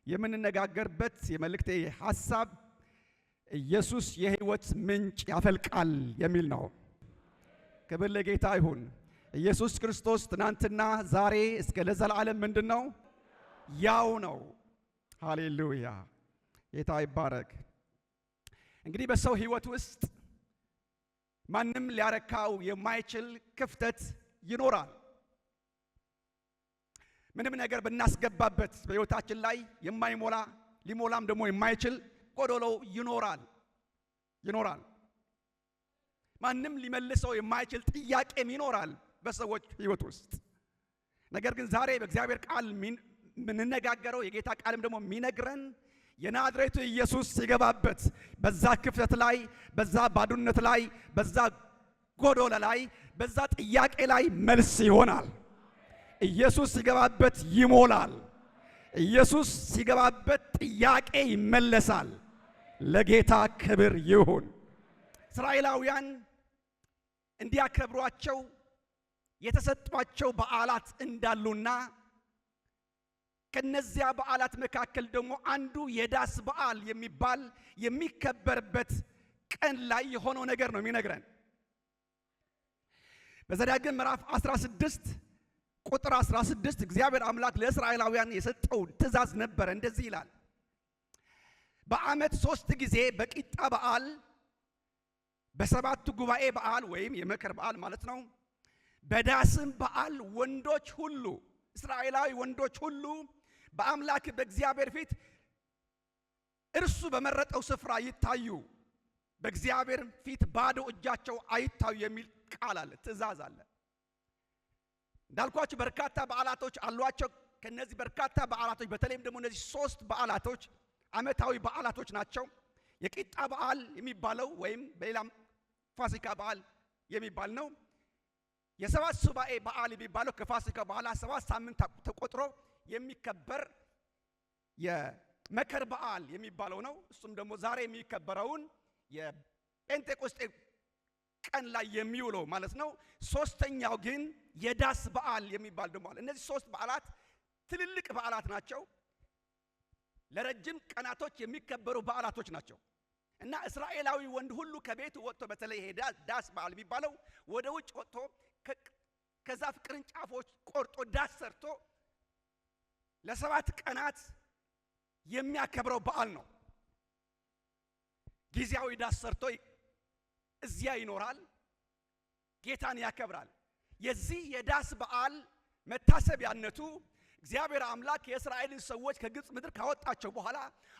የምንነጋገርበት የመልእክቴ ሐሳብ ኢየሱስ የሕይወት ምንጭ ያፈልቃል የሚል ነው። ክብር ለጌታ ይሁን። ኢየሱስ ክርስቶስ ትናንትና ዛሬ እስከ ለዘላለም ምንድነው? ያው ነው። ሃሌሉያ ጌታ ይባረክ። እንግዲህ በሰው ሕይወት ውስጥ ማንም ሊያረካው የማይችል ክፍተት ይኖራል። ምንም ነገር ብናስገባበት በሕይወታችን ላይ የማይሞላ ሊሞላም ደግሞ የማይችል ጎዶሎ ይኖራል። ማንም ሊመልሰው የማይችል ጥያቄም ይኖራል በሰዎች ሕይወት ውስጥ። ነገር ግን ዛሬ በእግዚአብሔር ቃል የምንነጋገረው የጌታ ቃልም ደግሞ የሚነግረን የናዝሬቱ ኢየሱስ ሲገባበት በዛ ክፍተት ላይ፣ በዛ ባዶነት ላይ፣ በዛ ጎዶሎ ላይ፣ በዛ ጥያቄ ላይ መልስ ይሆናል። ኢየሱስ ሲገባበት ይሞላል። ኢየሱስ ሲገባበት ጥያቄ ይመለሳል። ለጌታ ክብር ይሁን። እስራኤላውያን እንዲያከብሯቸው የተሰጧቸው በዓላት እንዳሉና ከነዚያ በዓላት መካከል ደግሞ አንዱ የዳስ በዓል የሚባል የሚከበርበት ቀን ላይ የሆነው ነገር ነው የሚነግረን። በዘዳግም ምዕራፍ 16 ቁጥር 16 እግዚአብሔር አምላክ ለእስራኤላውያን የሰጠው ትእዛዝ ነበረ። እንደዚህ ይላል፣ በዓመት 3 ጊዜ በቂጣ በዓል፣ በሰባቱ ጉባኤ በዓል ወይም የመከር በዓል ማለት ነው፣ በዳስም በዓል ወንዶች ሁሉ እስራኤላዊ ወንዶች ሁሉ በአምላክ በእግዚአብሔር ፊት እርሱ በመረጠው ስፍራ ይታዩ፣ በእግዚአብሔር ፊት ባዶ እጃቸው አይታዩ የሚል ቃል አለ፣ ትእዛዝ አለ። እንዳልኳችሁ በርካታ በዓላቶች አሏቸው። ከነዚህ በርካታ በዓላቶች በተለይም ደግሞ እነዚህ 3 በዓላቶች ዓመታዊ በዓላቶች ናቸው። የቂጣ በዓል የሚባለው ወይም በሌላም ፋሲካ በዓል የሚባል ነው። የሰባት ሱባኤ በዓል የሚባለው ከፋሲካ በኋላ 7 ሳምንት ተቆጥሮ የሚከበር የመከር በዓል የሚባለው ነው። እሱም ደግሞ ዛሬ የሚከበረውን የጴንጤቆስጤ ቀን ላይ የሚውለው ማለት ነው። ሶስተኛው ግን የዳስ በዓል የሚባል ደግሞ አለ። እነዚህ 3 በዓላት ትልልቅ በዓላት ናቸው። ለረጅም ቀናቶች የሚከበሩ በዓላቶች ናቸው እና እስራኤላዊ ወንድ ሁሉ ከቤቱ ወጥቶ በተለይ ይሄ ዳስ በዓል የሚባለው ወደ ውጭ ወጥቶ ከዛፍ ቅርንጫፎች ቆርጦ ዳስ ሰርቶ ለ7 ቀናት የሚያከብረው በዓል ነው። ጊዜያዊ ዳስ ሰርቶ እዚያ ይኖራል፣ ጌታን ያከብራል። የዚህ የዳስ በዓል መታሰቢያነቱ እግዚአብሔር አምላክ የእስራኤልን ሰዎች ከግብፅ ምድር ካወጣቸው በኋላ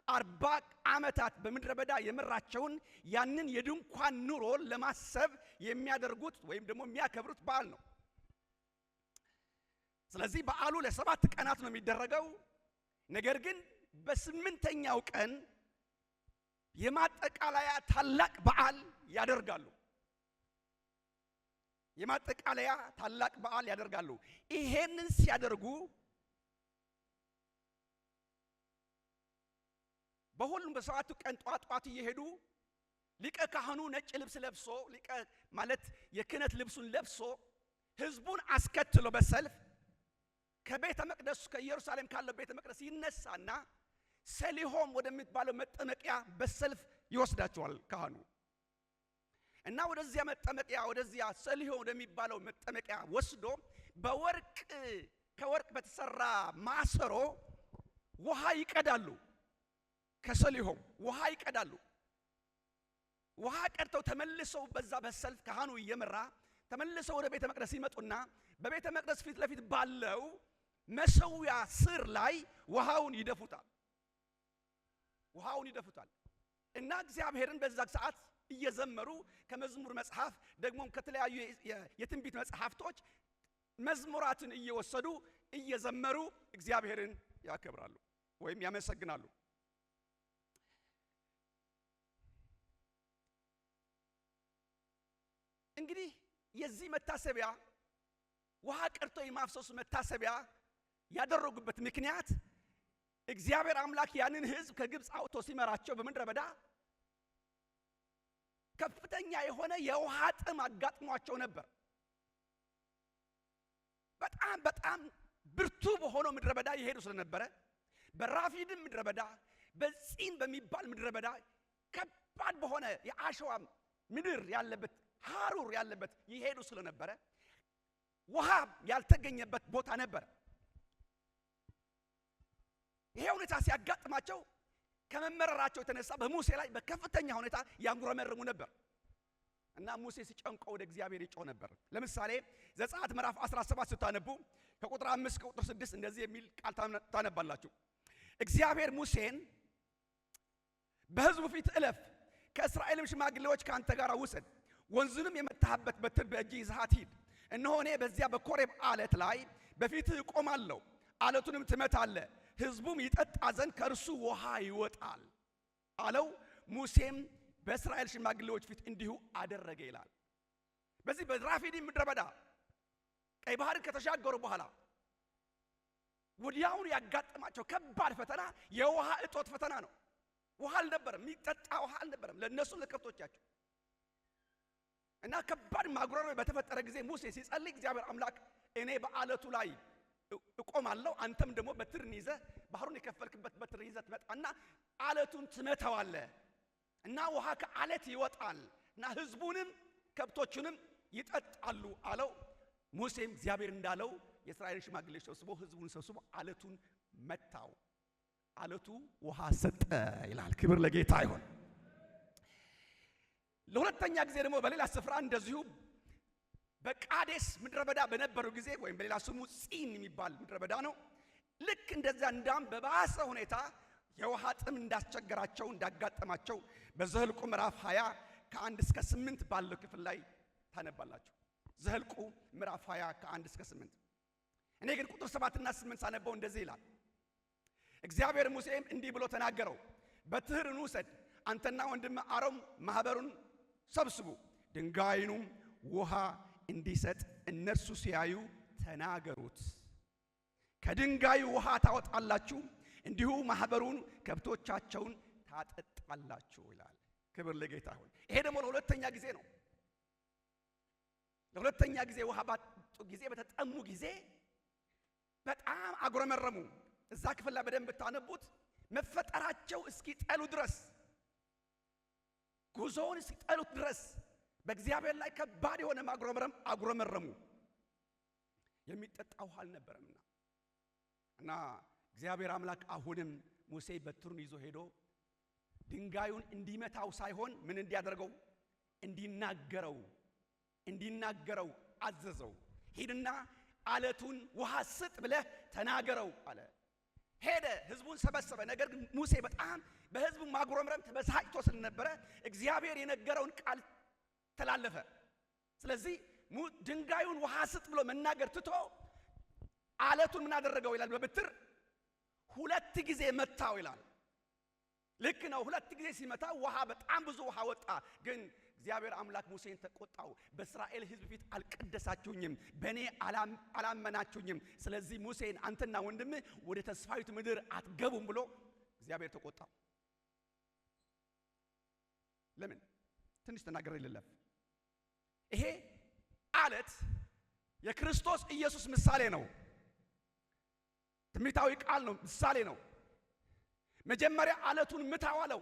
40 ዓመታት በምድረ በዳ የመራቸውን ያንን የድንኳን ኑሮ ለማሰብ የሚያደርጉት ወይም ደግሞ የሚያከብሩት በዓል ነው። ስለዚህ በዓሉ ለ7 ቀናት ነው የሚደረገው። ነገር ግን በ8ኛው ቀን የማጠቃለያ ታላቅ በዓል ያደርጋሉ። የማጠቃለያ ታላቅ በዓል ያደርጋሉ። ይሄንን ሲያደርጉ በሁሉም በሰዓቱ ቀን ጧት እየሄዱ ሊቀ ካህኑ ነጭ ልብስ ለብሶ ሊቀ ማለት የክህነት ልብሱን ለብሶ ሕዝቡን አስከትሎ በሰልፍ ከቤተ መቅደስ ከኢየሩሳሌም ካለው ቤተ መቅደስ ይነሳና ሰሊሆም ወደሚባለው መጠመቂያ በሰልፍ ይወስዳቸዋል ካህኑ እና ወደዚያ መጠመቂያ ወደዚያ ሰሊሆም ወደሚባለው መጠመቂያ ወስዶ ከወርቅ በተሰራ ማሰሮ ውሃ ይቀዳሉ። ከሰሊሆም ውሃ ይቀዳሉ። ውሃ ቀድተው ተመልሰው በዛ በሰልፍ ካህኑ እየመራ ተመልሰው ወደ ቤተ መቅደስ ይመጡና በቤተ መቅደስ ፊት ለፊት ባለው መሰዊያ ስር ላይ ውሃውን ይደፉታል እና እግዚአብሔርን በዛ ሰዓት እየዘመሩ ከመዝሙር መጽሐፍ ደግሞም ከተለያዩ የትንቢት መጽሐፍቶች መዝሙራትን እየወሰዱ እየዘመሩ እግዚአብሔርን ያከብራሉ ወይም ያመሰግናሉ። እንግዲህ የዚህ መታሰቢያ ውሃ ቀድቶ የማፍሰሱ መታሰቢያ ያደረጉበት ምክንያት እግዚአብሔር አምላክ ያንን ሕዝብ ከግብፅ አውጥቶ ሲመራቸው በምድረ በዳ ከፍተኛ የሆነ የውሃ ጥም አጋጥሟቸው ነበር። በጣም ብርቱ በሆነው ምድረ በዳ ይሄዱ ስለነበረ በራፊድም ምድረ በዳ በጺን በሚባል ምድረ በዳ ከባድ በሆነ የአሸዋ ምድር ያለበት ሐሩር ያለበት ይሄዱ ስለነበረ ውሃ ያልተገኘበት ቦታ ነበር። ይሄ ሁኔታ ሲያጋጥማቸው ከመመረራቸው የተነሳ በሙሴ ላይ በከፍተኛ ሁኔታ ያንጉረመርሙ ነበር እና ሙሴ ሲጨንቀው ወደ እግዚአብሔር ይጮህ ነበር። ለምሳሌ ዘጸአት ምዕራፍ 17 ስታነቡ ከቁጥር 5 ከቁጥር 6 እንደዚህ የሚል ቃል ታነባላችሁ። እግዚአብሔር ሙሴን በሕዝቡ ፊት እለፍ፣ ከእስራኤልም ሽማግሌዎች ካንተ ጋር ውሰድ፣ ወንዙንም የመታህበት በትር በእጅህ ይዘሃት ሂድ። እነሆ እኔ በዚያ በኮሬብ ዓለት ላይ በፊትህ እቆማለሁ፣ ዓለቱንም ትመታለህ፣ ሕዝቡም ይጠጣ ዘንድ ከእርሱ ውሃ ይወጣል አለው። ሙሴም በእስራኤል ሽማግሌዎች ፊት እንዲሁ አደረገ ይላል። በዚህ በራፊዲም ምድረ በዳ ቀይ ባህር ከተሻገሩ በኋላ ወዲያውኑ ያጋጠማቸው ከባድ ፈተና የውሃ እጦት ፈተና ነው። ውሃ አልነበረም፣ የሚጠጣ ውሃ አልነበረም ለነሱ ለከብቶቻቸው። እና ከባድ ማጉረምረም በተፈጠረ ጊዜ ሙሴ ሲጸልይ እግዚአብሔር አምላክ እኔ በዓለቱ ላይ እቆማለሁ፣ አንተም ደግሞ በትርን ይዘህ ባህሩን የከፈልክበት በትር ይዘህ ትመጣና ዓለቱን ትመታዋለህ እና ውሃ ከዓለት ይወጣል እና ሕዝቡንም ከብቶቹንም ይጠጣሉ አለው። ሙሴም እግዚአብሔር እንዳለው የእስራኤል ሽማግሌዎች ሰብስቦ ሕዝቡን ሰብስቦ ዓለቱን መታው፣ ዓለቱ ውሃ ሰጠ ይላል። ክብር ለጌታ ይሁን። ለሁለተኛ ጊዜ ደግሞ በሌላ ስፍራ እንደዚሁ በቃዴስ ምድረ በዳ በነበሩ ጊዜ ወይም በሌላ ስሙ ጺን የሚባል ምድረ በዳ ነው። ልክ እንደዛ እንዳም በባሰ ሁኔታ የውሃ ጥም እንዳስቸገራቸው እንዳጋጠማቸው በዘኍልቍ ምዕራፍ 20 ከ1 እስከ 8 ባለው ክፍል ላይ ታነባላችሁ። ዘኍልቍ ምዕራፍ 20 ከ1 እስከ 8። እኔ ግን ቁጥር 7 እና 8 ሳነበው እንደዚህ ይላል። እግዚአብሔር ሙሴም እንዲህ ብሎ ተናገረው፣ በትርን ውሰድ፣ አንተና ወንድም አሮን ማህበሩን ሰብስቡ፣ ድንጋዩንም ውሃ እንዲሰጥ እነርሱ ሲያዩ ተናገሩት። ከድንጋዩ ውሃ ታወጣላችሁ፣ እንዲሁ ማህበሩን ከብቶቻቸውን ታጠጣላችሁ ይላል። ክብር ለጌታ ይሁን። ይሄ ደግሞ ለሁለተኛ ጊዜ ነው። ለሁለተኛ ጊዜ ውሃ ባጡ ጊዜ በተጠሙ ጊዜ በጣም አጉረመረሙ። እዛ ክፍል ላይ በደንብ ብታነቡት መፈጠራቸው እስኪጠሉ ድረስ ጉዞውን እስኪጠሉት ድረስ በእግዚአብሔር ላይ ከባድ የሆነ ማጉረምረም አጉረመረሙ። የሚጠጣ ውሃ አልነበረምና እና እግዚአብሔር አምላክ አሁንም ሙሴ በትሩን ይዞ ሄዶ ድንጋዩን እንዲመታው ሳይሆን ምን እንዲያደርገው እንዲናገረው አዘዘው። ሂድና ዓለቱን ውሃ ስጥ ብለህ ተናገረው አለ። ሄደ፣ ህዝቡን ሰበሰበ። ነገር ግን ሙሴ በጣም በህዝቡ ማጉረምረም ተበሳጭቶ ስለነበረ እግዚአብሔር የነገረውን ቃል ተላለፈ። ስለዚህ ድንጋዩን ውሃ ስጥ ብሎ መናገር ትቶ ዓለቱን ምን አደረገው ይላል? በበትር 2 ጊዜ መታው ይላል። ልክ ነው። 2 ጊዜ ሲመታ ውሃ በጣም ብዙ ውሃ ወጣ። ግን እግዚአብሔር አምላክ ሙሴን ተቆጣው። በእስራኤል ህዝብ ፊት አልቀደሳችሁኝም፣ በእኔ አላመናችሁኝም። ስለዚህ ሙሴን አንተና ወንድምህ ወደ ተስፋይቱ ምድር አትገቡም ብሎ እግዚአብሔር ተቆጣው። ለምን? ትንሽ ተናገረ ይለፍ። ይሄ ዓለት የክርስቶስ ኢየሱስ ምሳሌ ነው። ትንቢታዊ ቃል ነው፣ ምሳሌ ነው። መጀመሪያ ዓለቱን ምታው አለው።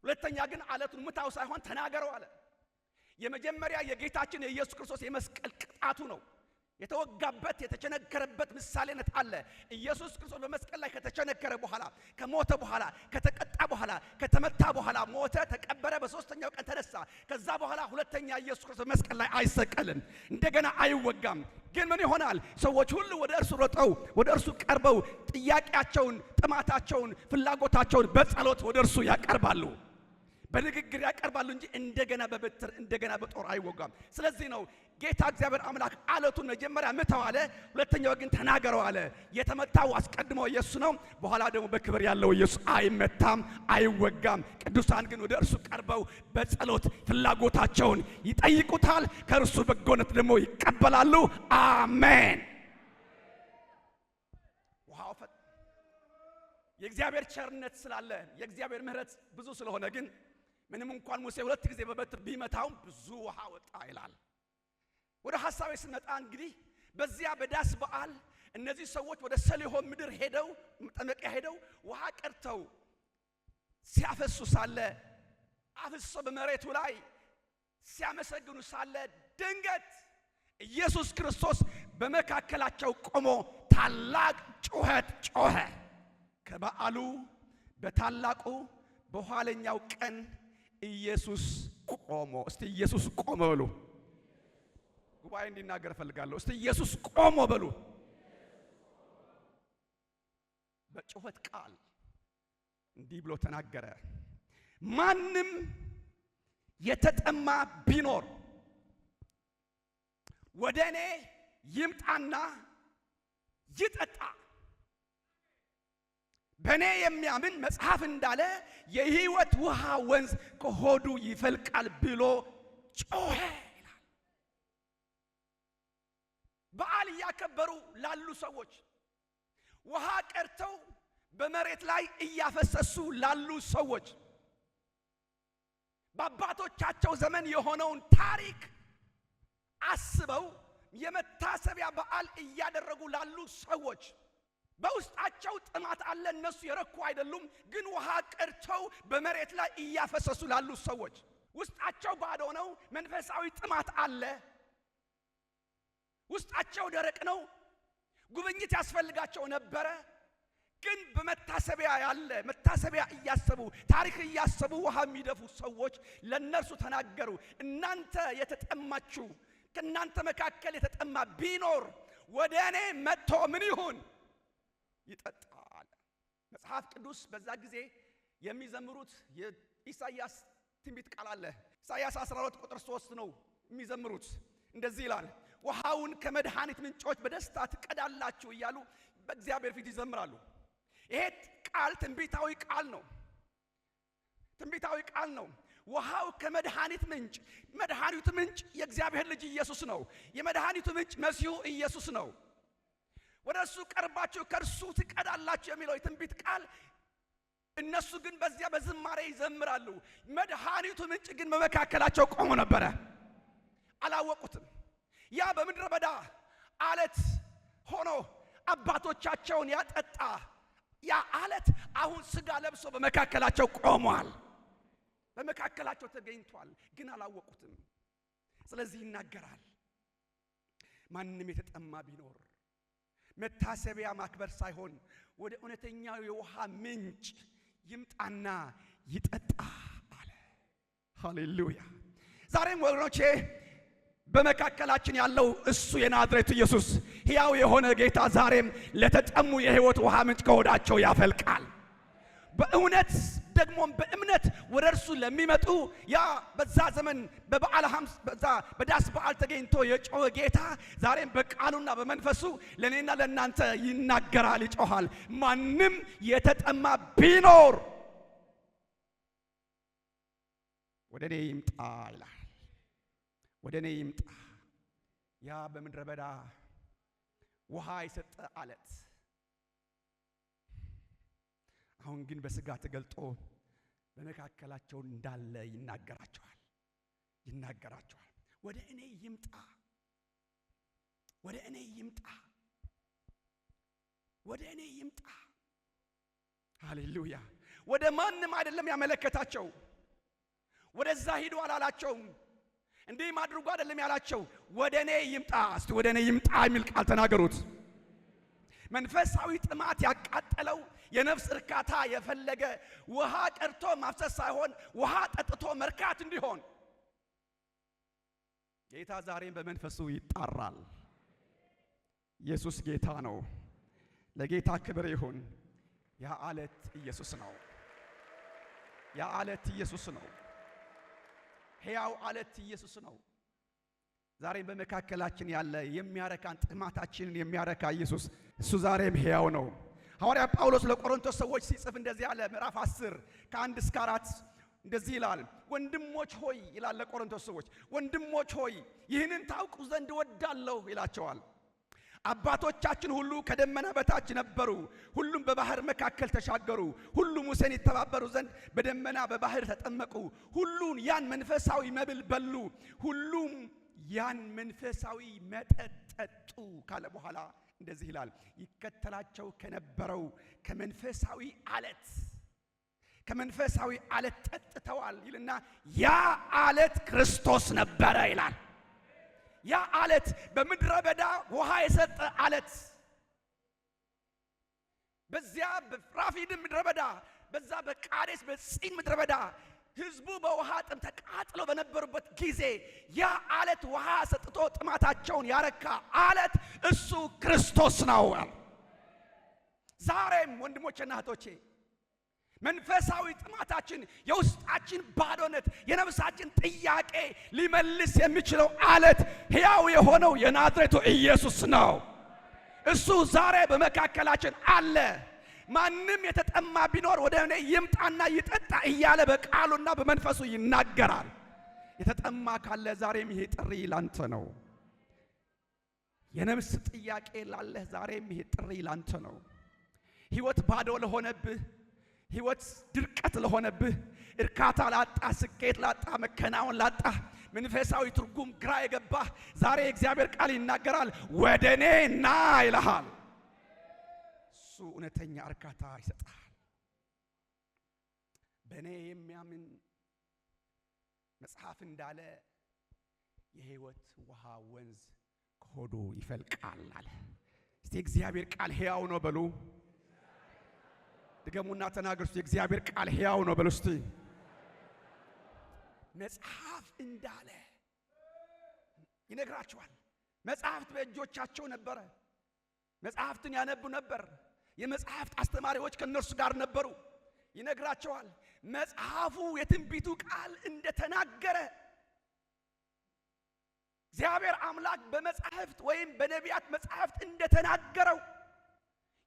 ሁለተኛ ግን ዓለቱን ምታው ሳይሆን ተናገረው አለ። የመጀመሪያ የጌታችን የኢየሱስ ክርስቶስ የመስቀል ቅጣቱ ነው። የተወጋበት የተቸነከረበት ምሳሌነት አለ። ኢየሱስ ክርስቶስ በመስቀል ላይ ከተቸነከረ በኋላ ከሞተ በኋላ ከተቀጣ በኋላ ከተመታ በኋላ ሞተ፣ ተቀበረ፣ በሶስተኛው ቀን ተነሳ። ከዛ በኋላ ሁለተኛ ኢየሱስ ክርስቶስ መስቀል ላይ አይሰቀልም፣ እንደገና አይወጋም። ግን ምን ይሆናል? ሰዎች ሁሉ ወደ እርሱ ሮጠው ወደ እርሱ ቀርበው ጥያቄያቸውን፣ ጥማታቸውን፣ ፍላጎታቸውን በጸሎት ወደ እርሱ ያቀርባሉ፣ በንግግር ያቀርባሉ እንጂ እንደገና በበትር እንደገና በጦር አይወጋም። ስለዚህ ነው ጌታ እግዚአብሔር አምላክ ዓለቱን መጀመሪያ ምታው አለ፣ ሁለተኛው ግን ተናገረው አለ። የተመታው አስቀድሞ ኢየሱስ ነው። በኋላ ደግሞ በክብር ያለው ኢየሱስ አይመታም፣ አይወጋም። ቅዱሳን ግን ወደ እርሱ ቀርበው በጸሎት ፍላጎታቸውን ይጠይቁታል፣ ከእርሱ በጎነት ደግሞ ይቀበላሉ። አሜን። ዋው! የእግዚአብሔር ቸርነት ስላለ የእግዚአብሔር ምሕረት ብዙ ስለሆነ ግን ምንም እንኳን ሙሴ 2 ጊዜ በበትር ቢመታውም ብዙ ውሃ ወጣ ይላል። ወደ ሐሳቤ ስንመጣ እንግዲህ በዚያ በዳስ በዓል እነዚህ ሰዎች ወደ ሰሊሆም ምድር ሄደው መጠመቂያ ሄደው ውሃ ቀድተው ሲያፈሱ ሳለ አፍሶ በመሬቱ ላይ ሲያመሰግኑ ሳለ ድንገት ኢየሱስ ክርስቶስ በመካከላቸው ቆሞ ታላቅ ጩኸት ጮኸ። ከበዓሉ በታላቁ በኋለኛው ቀን ኢየሱስ ቆሞ፣ እስቲ ኢየሱስ ቆሞ በሉ። ጉባኤ እንዲናገር ፈልጋለሁ። እስቲ ኢየሱስ ቆሞ በሉ። በጩኸት ቃል እንዲህ ብሎ ተናገረ። ማንም የተጠማ ቢኖር ወደ እኔ ይምጣና ይጠጣ። በእኔ የሚያምን መጽሐፍ እንዳለ የሕይወት ውሃ ወንዝ ከሆዱ ይፈልቃል ብሎ ጮኸ ይላል። በዓል እያከበሩ ላሉ ሰዎች፣ ውሃ ቀድተው በመሬት ላይ እያፈሰሱ ላሉ ሰዎች፣ በአባቶቻቸው ዘመን የሆነውን ታሪክ አስበው የመታሰቢያ በዓል እያደረጉ ላሉ ሰዎች በውስጣቸው ጥማት አለ። እነሱ የረኩ አይደሉም፣ ግን ውሃ ቀድተው በመሬት ላይ እያፈሰሱ ላሉ ሰዎች ውስጣቸው ባዶ ነው፣ መንፈሳዊ ጥማት አለ። ውስጣቸው ደረቅ ነው፣ ጉብኝት ያስፈልጋቸው ነበረ። ግን በመታሰቢያ ያለ መታሰቢያ እያሰቡ ታሪክ እያሰቡ ውሃ የሚደፉ ሰዎች ለነርሱ ተናገሩ። እናንተ የተጠማችሁ ከእናንተ መካከል የተጠማ ቢኖር ወደ እኔ መጥቶ ምን ይሁን ይጠጣል። መጽሐፍ ቅዱስ በዛ ጊዜ የሚዘምሩት የኢሳይያስ ትንቢት ቃል አለ። ኢሳይያስ 12 ቁጥር 3 ነው የሚዘምሩት። እንደዚህ ይላል፣ ውሃውን ከመድኃኒት ምንጮች በደስታ ትቀዳላችሁ እያሉ በእግዚአብሔር ፊት ይዘምራሉ። ይሄ ቃል ትንቢታዊ ቃል ነው። ትንቢታዊ ቃል ነው። ውሃው ከመድኃኒት ምንጭ፣ መድኃኒቱ ምንጭ የእግዚአብሔር ልጅ ኢየሱስ ነው። የመድኃኒቱ ምንጭ መሲሁ ኢየሱስ ነው። ወደ እሱ ቀርባችሁ ከእርሱ ትቀዳላችሁ የሚለው የትንቢት ቃል፣ እነሱ ግን በዚያ በዝማሬ ይዘምራሉ። መድኃኒቱ ምንጭ ግን በመካከላቸው ቆሞ ነበረ። አላወቁትም። ያ በምድረ በዳ አለት ሆኖ አባቶቻቸውን ያጠጣ ያ አለት አሁን ስጋ ለብሶ በመካከላቸው ቆሟል። በመካከላቸው ተገኝቷል፣ ግን አላወቁትም። ስለዚህ ይናገራል፣ ማንም የተጠማ ቢኖር መታሰቢያ ማክበር ሳይሆን ወደ እውነተኛው የውሃ ምንጭ ይምጣና ይጠጣ አለ። ሃሌሉያ! ዛሬም ወገኖቼ በመካከላችን ያለው እሱ የናዝሬቱ ኢየሱስ ሕያው የሆነ ጌታ ዛሬም ለተጠሙ የሕይወት ውሃ ምንጭ ከሆዳቸው ያፈልቃል። በእውነት ደግሞ በእምነት ወደ እርሱ ለሚመጡ ያ በዛ ዘመን በበዓለ ሐምስ በዳስ በዓል ተገኝቶ የጮኸ ጌታ ዛሬም በቃሉና በመንፈሱ ለኔና ለናንተ ይናገራል፣ ይጮሃል። ማንም የተጠማ ቢኖር ወደ እኔ ይምጣ ይላል። ወደ እኔ ይምጣ። ያ በምድረ በዳ ውሃ የሰጠ አለት አሁን ግን በስጋ ተገልጦ በመካከላቸው እንዳለ ይናገራቸዋል። ወደ እኔ ይምጣ፣ ወደ እኔ ይምጣ፣ ወደ እኔ ይምጣ። ሃሌሉያ! ወደ ማንም አይደለም ያመለከታቸው። ወደዛ ሂዱ አላላቸውም። እንዲህ ማድረጉ አይደለም ያላቸው። ወደ እኔ ይምጣ። እስቲ ወደ እኔ ይምጣ የሚል ቃል ተናገሩት። መንፈሳዊ ጥማት ያቃጠለው የነፍስ እርካታ የፈለገ ውሃ ቀድቶ ማፍሰስ ሳይሆን ውሃ ጠጥቶ መርካት እንዲሆን ጌታ ዛሬም በመንፈሱ ይጣራል። ኢየሱስ ጌታ ነው። ለጌታ ክብር ይሁን። ያ አለት ኢየሱስ ነው። ያ አለት ኢየሱስ ነው። ሕያው አለት ኢየሱስ ነው። ዛሬም በመካከላችን ያለ የሚያረካን ጥማታችንን የሚያረካ ኢየሱስ እሱ ዛሬም ሕያው ነው። ሐዋርያ ጳውሎስ ለቆሮንቶስ ሰዎች ሲጽፍ እንደዚህ ያለ ምዕራፍ 10 ከ1 እስከ 4 እንደዚህ ይላል። ወንድሞች ሆይ ይላል ለቆሮንቶስ ሰዎች፣ ወንድሞች ሆይ ይህንን ታውቁ ዘንድ እወዳለሁ ይላቸዋል። አባቶቻችን ሁሉ ከደመና በታች ነበሩ፣ ሁሉም በባህር መካከል ተሻገሩ፣ ሁሉም ሙሴን ይተባበሩ ዘንድ በደመና በባህር ተጠመቁ፣ ሁሉን ያን መንፈሳዊ መብል በሉ፣ ሁሉም ያን መንፈሳዊ መጠጥ ጠጡ ካለ በኋላ እንደዚህ ይላል ይከተላቸው ከነበረው ከመንፈሳዊ አለት ጠጥተዋል ይልና ያ አለት ክርስቶስ ነበረ ይላል። ያ አለት በምድረ በዳ ውሃ የሰጠ አለት በዚያ በራፊድም ምድረ በዳ በዛ በቃዴስ በጺን ምድረ በዳ ህዝቡ በውሃ ጥም ተቃጥለው በነበሩበት ጊዜ ያ አለት ውሃ ሰጥቶ ጥማታቸውን ያረካ አለት እሱ ክርስቶስ ነው። ዛሬም ወንድሞቼና እህቶቼ መንፈሳዊ ጥማታችን የውስጣችን ባዶነት የነፍሳችን ጥያቄ ሊመልስ የሚችለው አለት ሕያው የሆነው የናዝሬቱ ኢየሱስ ነው። እሱ ዛሬ በመካከላችን አለ። ማንም የተጠማ ቢኖር ወደ እኔ ይምጣና ይጠጣ እያለ በቃሉና በመንፈሱ ይናገራል። የተጠማ ካለ ዛሬም ይሄ ጥሪ ላንተ ነው። የነፍስ ጥያቄ ላለህ ዛሬም ይሄ ጥሪ ላንተ ነው። ሕይወት ባዶ ለሆነብህ ሕይወት ድርቀት ለሆነብህ እርካታ ላጣ ስኬት ላጣ መከናወን ላጣ መንፈሳዊ ትርጉም ግራ የገባህ ዛሬ እግዚአብሔር ቃል ይናገራል። ወደኔ ና ይልሃል። እሱ እውነተኛ እርካታ ይሰጣል። በእኔ የሚያምን መጽሐፍ እንዳለ የሕይወት ውሃ ወንዝ ከሆዱ ይፈልቃል አለ። እስቲ እግዚአብሔር ቃል ሕያው ነው በሉ። ድገሙና ተናገሩ። የእግዚአብሔር ቃል ሕያው ነው በሉ። እስቲ መጽሐፍ እንዳለ ይነግራቸዋል። መጽሐፍት በእጆቻቸው ነበረ። መጽሐፍትን ያነቡ ነበር። የመጽሐፍት አስተማሪዎች ከነርሱ ጋር ነበሩ። ይነግራቸዋል። መጽሐፉ የትንቢቱ ቃል እንደተናገረ እግዚአብሔር አምላክ በመጽሐፍት ወይም በነቢያት መጽሐፍት እንደተናገረው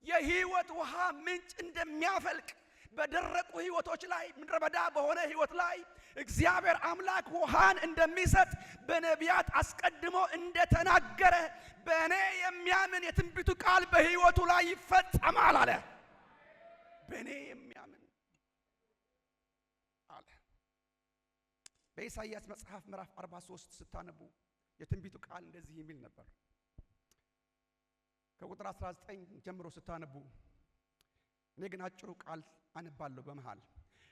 የሕይወት ውሃ ምንጭ እንደሚያፈልቅ በደረቁ ሕይወቶች ላይ ምድረ በዳ በሆነ ሕይወት ላይ እግዚአብሔር አምላክ ውሃን እንደሚሰጥ በነቢያት አስቀድሞ እንደተናገረ በእኔ የሚያምን የትንቢቱ ቃል በሕይወቱ ላይ ይፈጸማል አለ። በእኔ የሚያምን አለ። በኢሳይያስ መጽሐፍ ምዕራፍ 43 ስታነቡ የትንቢቱ ቃል እንደዚህ የሚል ነበር። ከቁጥር 19 ጀምሮ ስታነቡ እኔ ግን አጭሩ ቃል አነባለሁ በመሃል።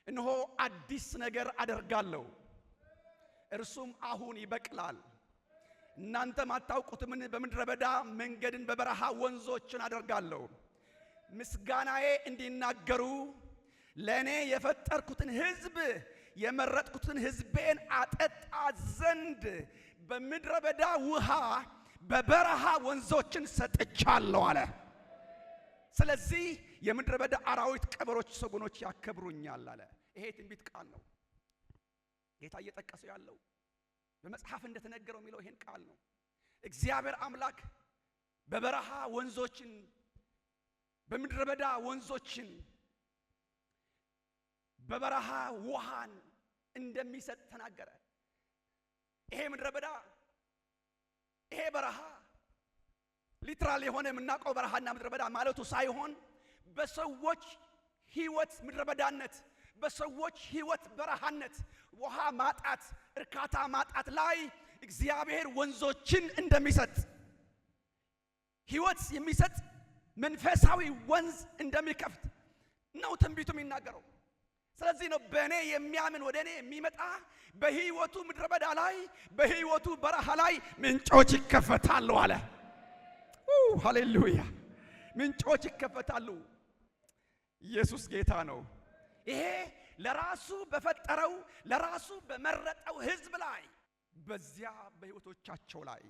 እነሆ አዲስ ነገር አደርጋለሁ፣ እርሱም አሁን ይበቅላል፣ እናንተም አታውቁትምን? በምድረ በዳ መንገድን በበረሃ ወንዞችን አደርጋለሁ። ምስጋናዬ እንዲናገሩ ለእኔ የፈጠርኩትን ሕዝብ የመረጥኩትን ሕዝቤን አጠጣ ዘንድ በምድረ በዳ ውሃ በበረሃ ወንዞችን ሰጥቻለሁ አለ። ስለዚህ የምድረ በዳ አራዊት፣ ቀበሮች፣ ሰጎኖች ያከብሩኛል አለ። ይሄ ትንቢት ቃል ነው። ጌታ እየጠቀሰው ያለው በመጽሐፍ እንደተነገረው የሚለው ይሄን ቃል ነው። እግዚአብሔር አምላክ በበረሃ ወንዞችን በምድረ በዳ ወንዞችን በበረሃ ውሃን እንደሚሰጥ ተናገረ። ይሄ ምድረ በዳ ይሄ በረሃ ሊትራል የሆነ የምናውቀው በረሃና ምድረ በዳ ማለቱ ሳይሆን በሰዎች ሕይወት ምድረ በዳነት፣ በሰዎች ሕይወት በረሃነት፣ ውሃ ማጣት፣ እርካታ ማጣት ላይ እግዚአብሔር ወንዞችን እንደሚሰጥ ሕይወት የሚሰጥ መንፈሳዊ ወንዝ እንደሚከፍት ነው ትንቢቱ የሚናገረው። ስለዚህ ነው በእኔ የሚያምን ወደ እኔ የሚመጣ በሕይወቱ ምድረ በዳ ላይ በሕይወቱ በረሃ ላይ ምንጮች ይከፈታሉ አለ። ሃሌሉያ! ምንጮች ይከፈታሉ። ኢየሱስ ጌታ ነው። ይሄ ለራሱ በፈጠረው ለራሱ በመረጠው ሕዝብ ላይ በዚያ በሕይወቶቻቸው ላይ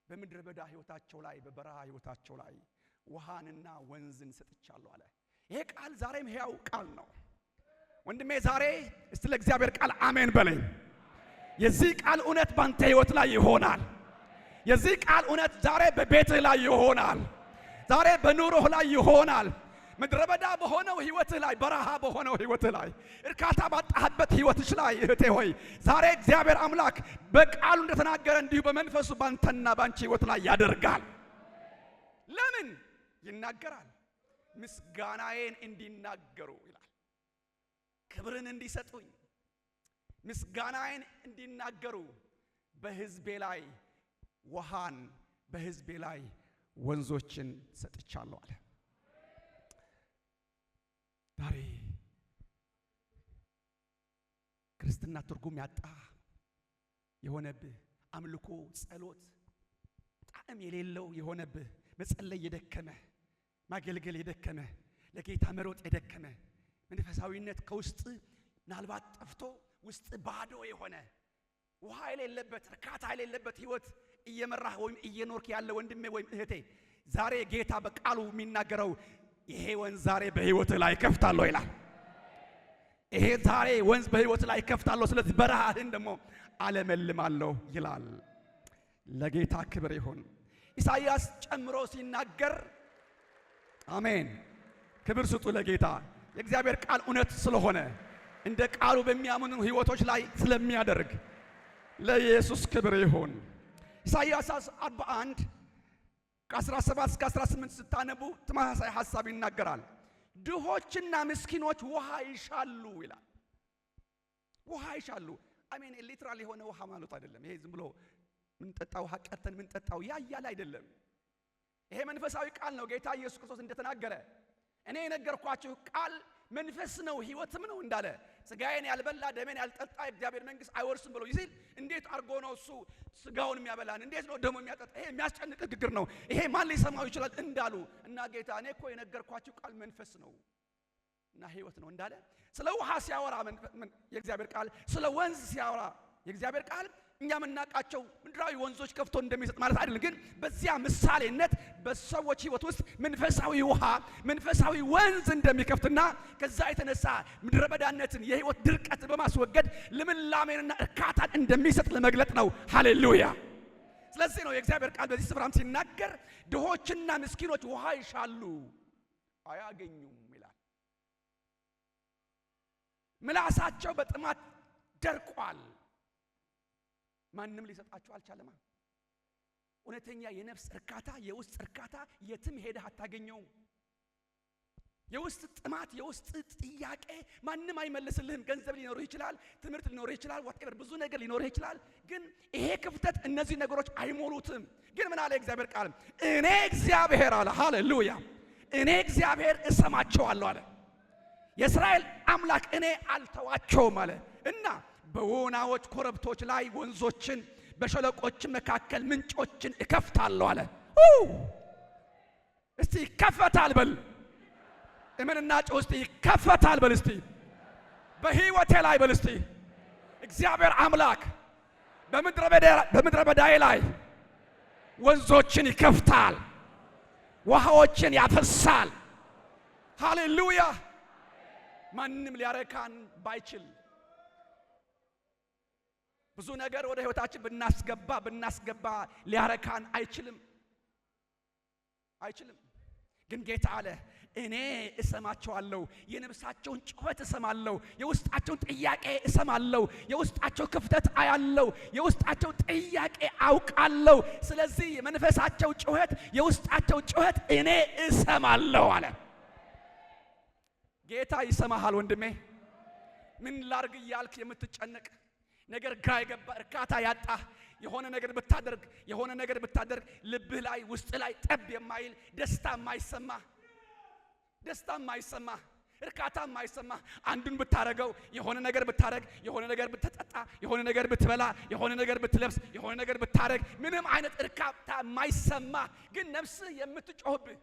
በምድረ በዳ ሕይወታቸው ላይ በበረሃ ሕይወታቸው ላይ ውሃንና ወንዝን ሰጥቻለሁ አለ። ይሄ ቃል ዛሬም ሕያው ቃል ነው። ወንድሜ ዛሬ እስቲ ለእግዚአብሔር ቃል አሜን በለኝ። የዚህ ቃል እውነት ባንተ ሕይወት ላይ ይሆናል። የዚህ ቃል እውነት ዛሬ በቤትህ ላይ ይሆናል። ዛሬ በኑሮህ ላይ ይሆናል። ምድረ በዳ በሆነው ሕይወትህ ላይ፣ በረሃ በሆነው ሕይወትህ ላይ፣ እርካታ ባጣህበት ሕይወትሽ ላይ እህቴ ሆይ ዛሬ እግዚአብሔር አምላክ በቃሉ እንደተናገረ እንዲሁ በመንፈሱ ባንተና ባንቺ ሕይወት ላይ ያደርጋል። ለምን ይናገራል? ምስጋናዬን እንዲናገሩ ይላል። ክብርን እንዲሰጡኝ፣ ምስጋናዬን እንዲናገሩ በሕዝቤ ላይ ውሃን በሕዝቤ ላይ ወንዞችን ሰጥቻለሁ አለ። ዛሬ ክርስትና ትርጉም ያጣ የሆነብህ አምልኮ፣ ጸሎት ጣዕም የሌለው የሆነብህ መጸለይ የደከመ ማገልገል የደከመ ለጌታ መሮጥ የደከመ መንፈሳዊነት ከውስጥ ምናልባት ጠፍቶ ውስጥ ባዶ የሆነ ውሃ የሌለበት እርካታ የሌለበት ህይወት እየመራህ ወይም እየኖርክ ያለ ወንድሜ ወይም እህቴ ዛሬ ጌታ በቃሉ የሚናገረው ይሄ ወንዝ ዛሬ በህይወትህ ላይ ከፍታለሁ ይላል። ይሄ ዛሬ ወንዝ በህይወትህ ላይ ከፍታለሁ፣ ስለዚህ በረሃህን ደግሞ አለመልማለሁ ይላል። ለጌታ ክብር ይሁን። ኢሳይያስ ጨምሮ ሲናገር አሜን፣ ክብር ስጡ ለጌታ። የእግዚአብሔር ቃል እውነት ስለሆነ እንደ ቃሉ በሚያምኑ ህይወቶች ላይ ስለሚያደርግ ለኢየሱስ ክብር ይሁን። ኢሳይያስ 41 ከ17 እስከ 18 ስታነቡ ተመሳሳይ ሐሳብ ይናገራል። ድሆችና ምስኪኖች ውሃ ይሻሉ ይላል። ውሃ ይሻሉ አሜን። ሊትራል የሆነ ውሃ ማለት አይደለም። ይሄ ዝም ብሎ ምን ጠጣው ውሃ ቀርተን ምን ጠጣው ያያለ አይደለም። ይሄ መንፈሳዊ ቃል ነው። ጌታ ኢየሱስ ክርስቶስ እንደተናገረ እኔ የነገርኳችሁ ቃል መንፈስ ነው ህይወትም ነው እንዳለ ስጋዬን ያልበላ ደሜን ያልጠጣ የእግዚአብሔር መንግስት አይወርስም ብሎ ይሲል እንዴት አርጎ ነው እሱ ስጋውን የሚያበላን? እንዴት ነው ደሙ የሚያጠጣ? ይሄ የሚያስጨንቅ ግግር ነው። ይሄ ማን ሊሰማው ይችላል እንዳሉ እና ጌታ እኔ እኮ የነገርኳችሁ ቃል መንፈስ ነው እና ህይወት ነው እንዳለ ስለ ውሃ ሲያወራ የእግዚአብሔር ቃል፣ ስለ ወንዝ ሲያወራ የእግዚአብሔር ቃል እኛ የምናውቃቸው ምድራዊ ወንዞች ከፍቶ እንደሚሰጥ ማለት አይደለም። ግን በዚያ ምሳሌነት በሰዎች ህይወት ውስጥ መንፈሳዊ ውሃ መንፈሳዊ ወንዝ እንደሚከፍትና ከዛ የተነሳ ምድረ በዳነትን የህይወት ድርቀትን በማስወገድ ልምላሜንና እርካታን እንደሚሰጥ ለመግለጥ ነው። ሃሌሉያ! ስለዚህ ነው የእግዚአብሔር ቃል በዚህ ስፍራም ሲናገር ድሆችና ምስኪኖች ውሃ ይሻሉ አያገኙም ይላል። ምላሳቸው በጥማት ደርቋል፣ ማንም ሊሰጣቸው አልቻለም። እውነተኛ የነፍስ እርካታ የውስጥ እርካታ የትም ሄደህ አታገኘውም። የውስጥ ጥማት የውስጥ ጥያቄ ማንም አይመልስልህም። ገንዘብ ሊኖርህ ይችላል፣ ትምህርት ሊኖርህ ይችላል፣ whatever ብዙ ነገር ሊኖርህ ይችላል። ግን ይሄ ክፍተት እነዚህ ነገሮች አይሞሉትም። ግን ምን አለ እግዚአብሔር ቃል? እኔ እግዚአብሔር አለ። ሃሌሉያ! እኔ እግዚአብሔር እሰማቸዋለሁ አለ። የእስራኤል አምላክ እኔ አልተዋቸውም አለ እና በወናዎች ኮረብቶች ላይ ወንዞችን በሸለቆች መካከል ምንጮችን እከፍታለሁ አለ። እስቲ ይከፈታል በል። እምንና ጮህ እስቲ ይከፈታል በል። እስቲ በህይወቴ ላይ በል። እስቲ እግዚአብሔር አምላክ በምድረ በዳዬ ላይ ወንዞችን ይከፍታል፣ ውሃዎችን ያፈሳል። ሃሌሉያ! ማንም ሊያረካን ባይችል ብዙ ነገር ወደ ህይወታችን ብናስገባ ሊያረካን አይችልም። ግን ጌታ አለ እኔ እሰማቸዋለሁ፣ የነፍሳቸውን ጩኸት እሰማለሁ፣ የውስጣቸውን ጥያቄ እሰማለሁ፣ የውስጣቸው ክፍተት አያለሁ፣ የውስጣቸው ጥያቄ አውቃለሁ። ስለዚህ የመንፈሳቸው ጩኸት የውስጣቸው ጩኸት እኔ እሰማለሁ አለ። ጌታ ይሰማሃል ወንድሜ። ምን ላርግ እያልክ የምትጨነቅ ነገር ግራ የገባ እርካታ ያጣ የሆነ ነገር ብታደርግ ልብህ ላይ ውስጥ ላይ ጠብ የማይል ደስታ የማይሰማ እርካታ የማይሰማ አንዱን ብታረገው የሆነ ነገር ብታረግ የሆነ ነገር ብትጠጣ የሆነ ነገር ብትበላ የሆነ ነገር ብትለብስ የሆነ ነገር ብታረግ ምንም አይነት እርካታ የማይሰማ ግን ነፍስህ የምትጮህብህ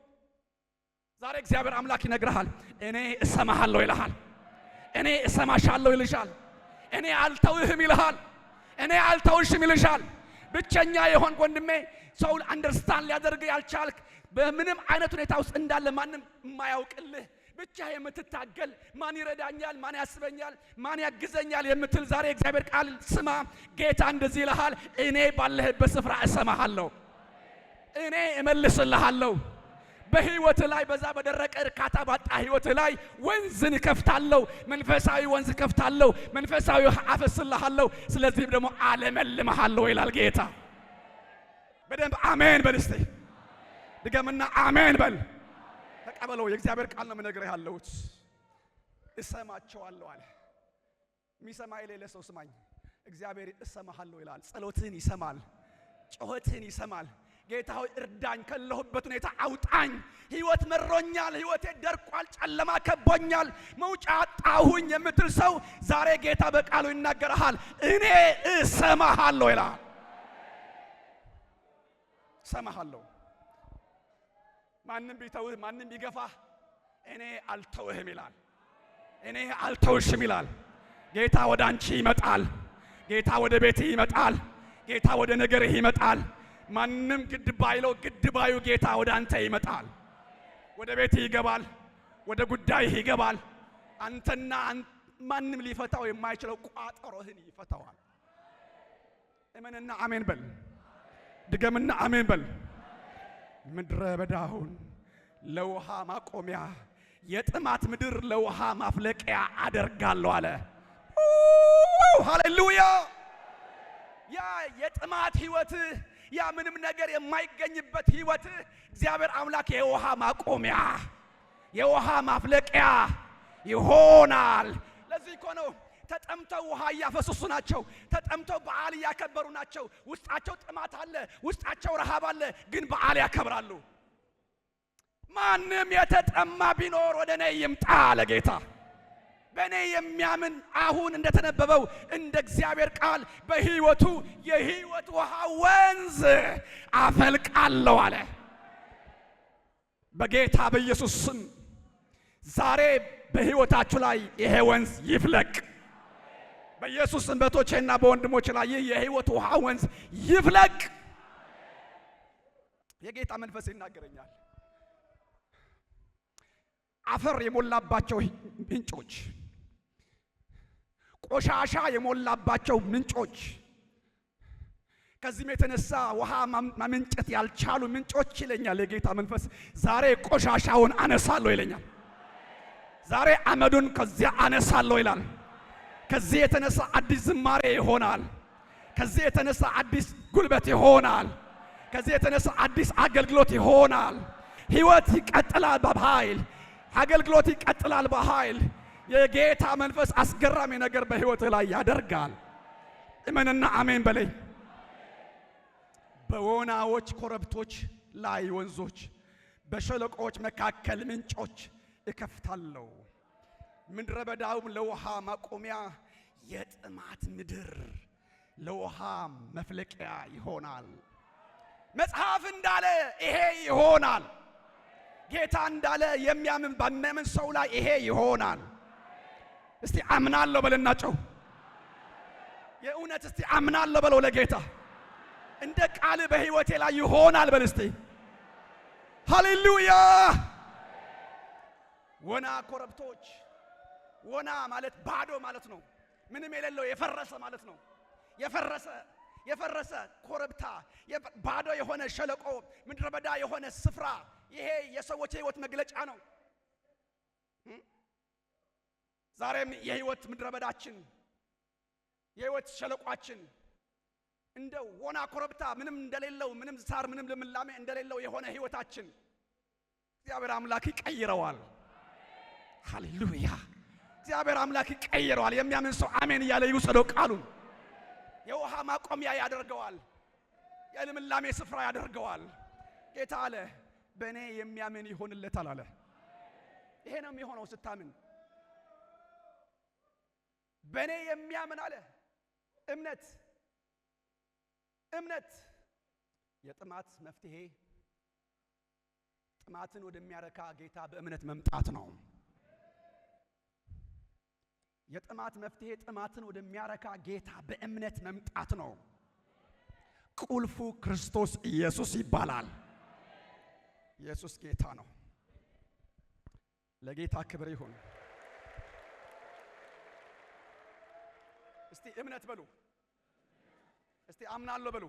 ዛሬ እግዚአብሔር አምላክ ይነግርሃል። እኔ እሰማሃለሁ ይልሃል። እኔ እሰማሻለሁ ይልሻል። እኔ አልተውህም ይልሃል። እኔ አልተውሽም ይልሻል። ብቸኛ የሆንክ ወንድሜ ሰው አንደርስታንድ ሊያደርግ ያልቻልክ በምንም አይነት ሁኔታ ውስጥ እንዳለ ማንም የማያውቅልህ ብቻ የምትታገል ማን ይረዳኛል፣ ማን ያስበኛል፣ ማን ያግዘኛል የምትል ዛሬ እግዚአብሔር ቃል ስማ። ጌታ እንደዚህ ይልሃል፣ እኔ ባለህበት ስፍራ እሰማሃለሁ፣ እኔ እመልስልሃለሁ። በህይወት ላይ በዛ በደረቀ እርካታ ባጣ ህይወት ላይ ወንዝን ከፍታለሁ፣ መንፈሳዊ ወንዝ ከፍታለሁ፣ መንፈሳዊ አፈስልሃለሁ። ስለዚህ ደግሞ አለመልምሃለሁ ይላል ጌታ። በደንብ አሜን በል እስቲ ድገምና አሜን በል። ተቀበለው። የእግዚአብሔር ቃል ነው የምነግርህ ያለሁት። እሰማቸዋለሁ አለ። የሚሰማ የሌለ ሰው ስማኝ። እግዚአብሔር እሰማሃለሁ ይላል። ጸሎትህን ይሰማል፣ ጩኸትህን ይሰማል፣ ጌታ ሆይ እርዳኝ፣ ከለሁበት ሁኔታ አውጣኝ፣ ህይወት መሮኛል፣ ህይወቴ ደርቋል፣ ጨለማ ከቦኛል፣ መውጫ አጣሁኝ የምትል ሰው ዛሬ ጌታ በቃሉ ይናገርሃል። እኔ እሰማሃለሁ ይላል። እሰማሃለሁ። ማንም ቢተውህ ማንም ቢገፋህ እኔ አልተውህም ይላል። እኔ አልተውሽም ይላል። ጌታ ወደ አንቺ ይመጣል። ጌታ ወደ ቤትህ ይመጣል። ጌታ ወደ ነገርህ ይመጣል። ማንም ግድ ባይለው ግድ ባዩ ጌታ ወደ አንተ ይመጣል። ወደ ቤትህ ይገባል። ወደ ጉዳይህ ይገባል። አንተና ማንም ሊፈታው የማይችለው ቋጠሮህን ይፈታዋል። እመንና አሜን በል። ድገምና አሜን በል። ምድረ በዳውን ለውሃ ማቆሚያ የጥማት ምድር ለውሃ ማፍለቂያ አደርጋለሁ አለ። ሃሌሉያ! ያ የጥማት ህይወት፣ ያ ምንም ነገር የማይገኝበት ህይወት እግዚአብሔር አምላክ የውሃ ማቆሚያ የውሃ ማፍለቂያ ይሆናል። ለዚህ እኮ ነው ተጠምተው ውሃ እያፈሰሱ ናቸው። ተጠምተው በዓል እያከበሩ ናቸው። ውስጣቸው ጥማት አለ፣ ውስጣቸው ረሃብ አለ፣ ግን በዓል ያከብራሉ። ማንም የተጠማ ቢኖር ወደ እኔ ይምጣ አለ ጌታ። በእኔ የሚያምን አሁን እንደተነበበው እንደ እግዚአብሔር ቃል በህይወቱ የህይወት ውሃ ወንዝ አፈልቃለሁ አለ። በጌታ በኢየሱስ ስም ዛሬ በህይወታችሁ ላይ ይሄ ወንዝ ይፍለቅ። በኢየሱስ ስም በእህቶቼና በወንድሞቼ ላይ ይህ የህይወት ውሃ ወንዝ ይፍለቅ። የጌታ መንፈስ ይናገረኛል። አፈር የሞላባቸው ምንጮች፣ ቆሻሻ የሞላባቸው ምንጮች፣ ከዚህም የተነሳ ውሃ ማመንጨት ያልቻሉ ምንጮች ይለኛል የጌታ መንፈስ። ዛሬ ቆሻሻውን አነሳለሁ ይለኛል። ዛሬ አመዱን ከዚያ አነሳለሁ ይላል። ከዚህ የተነሳ አዲስ ዝማሬ ይሆናል። ከዚህ የተነሳ አዲስ ጉልበት ይሆናል። ከዚህ የተነሳ አዲስ አገልግሎት ይሆናል። ህይወት ይቀጥላል በኃይል፣ አገልግሎት ይቀጥላል በኃይል። የጌታ መንፈስ አስገራሚ ነገር በህይወትህ ላይ ያደርጋል። እመንና አሜን በለኝ። በወናዎች ኮረብቶች ላይ ወንዞች፣ በሸለቆዎች መካከል ምንጮች እከፍታለሁ። ምድረ በዳውም ለውሃ ማቆሚያ የጥማት ምድር ለውሃ መፍለቂያ ይሆናል። መጽሐፍ እንዳለ ይሄ ይሆናል። ጌታ እንዳለ የሚያምን በሚያምን ሰው ላይ ይሄ ይሆናል። እስቲ አምናለሁ በልና ጮህ። የእውነት እስቲ አምናለሁ በለው ለጌታ። እንደ ቃል በህይወቴ ላይ ይሆናል በል እስቲ። ሃሌሉያ! ወና ኮረብቶች፣ ወና ማለት ባዶ ማለት ነው። ምንም የሌለው የፈረሰ ማለት ነው። የፈረሰ ኮረብታ፣ ባዶ የሆነ ሸለቆ፣ ምድረ በዳ የሆነ ስፍራ፣ ይሄ የሰዎች የህይወት መግለጫ ነው። ዛሬም የህይወት ምድረ በዳችን፣ የህይወት ሸለቋችን እንደ ወና ኮረብታ ምንም እንደሌለው፣ ምንም ሳር፣ ምንም ልምላሜ እንደሌለው የሆነ ህይወታችን እግዚአብሔር አምላክ ይቀይረዋል። ሃሌሉያ! እግዚአብሔር አምላክ ይቀይረዋል። የሚያምን ሰው አሜን እያለ ይውሰደው ቃሉን። የውሃ ማቆሚያ ያደርገዋል። የልምላሜ ስፍራ ያደርገዋል። ጌታ አለ በእኔ የሚያምን ይሆንለታል አለ። ይሄ ነው የሚሆነው ስታምን። በእኔ የሚያምን አለ እምነት የጥማት መፍትሄ ጥማትን ወደሚያረካ ጌታ በእምነት መምጣት ነው። የጥማት መፍትሄ ጥማትን ወደሚያረካ ጌታ በእምነት መምጣት ነው። ቁልፉ ክርስቶስ ኢየሱስ ይባላል። ኢየሱስ ጌታ ነው። ለጌታ ክብር ይሁን። እስቲ እምነት በሉ። እስቲ አምናለሁ በሉ።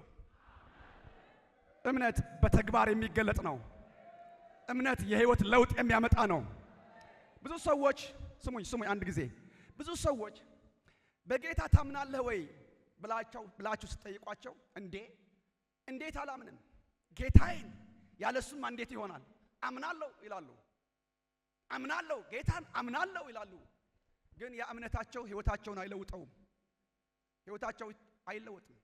እምነት በተግባር የሚገለጥ ነው። እምነት የህይወት ለውጥ የሚያመጣ ነው። ብዙ ሰዎች ስሙኝ አንድ ጊዜ ብዙ ሰዎች በጌታ ታምናለህ ወይ ብላችሁ ስትጠይቋቸው እንዴት አላምንም? ጌታዬን ያለሱማ እንዴት ይሆናል? አምናለሁ ይላሉ። አምናለሁ ጌታን አምናለሁ ይላሉ። ግን ያ እምነታቸው ህይወታቸውን አይለውጠውም። ህይወታቸው አይለወጥም።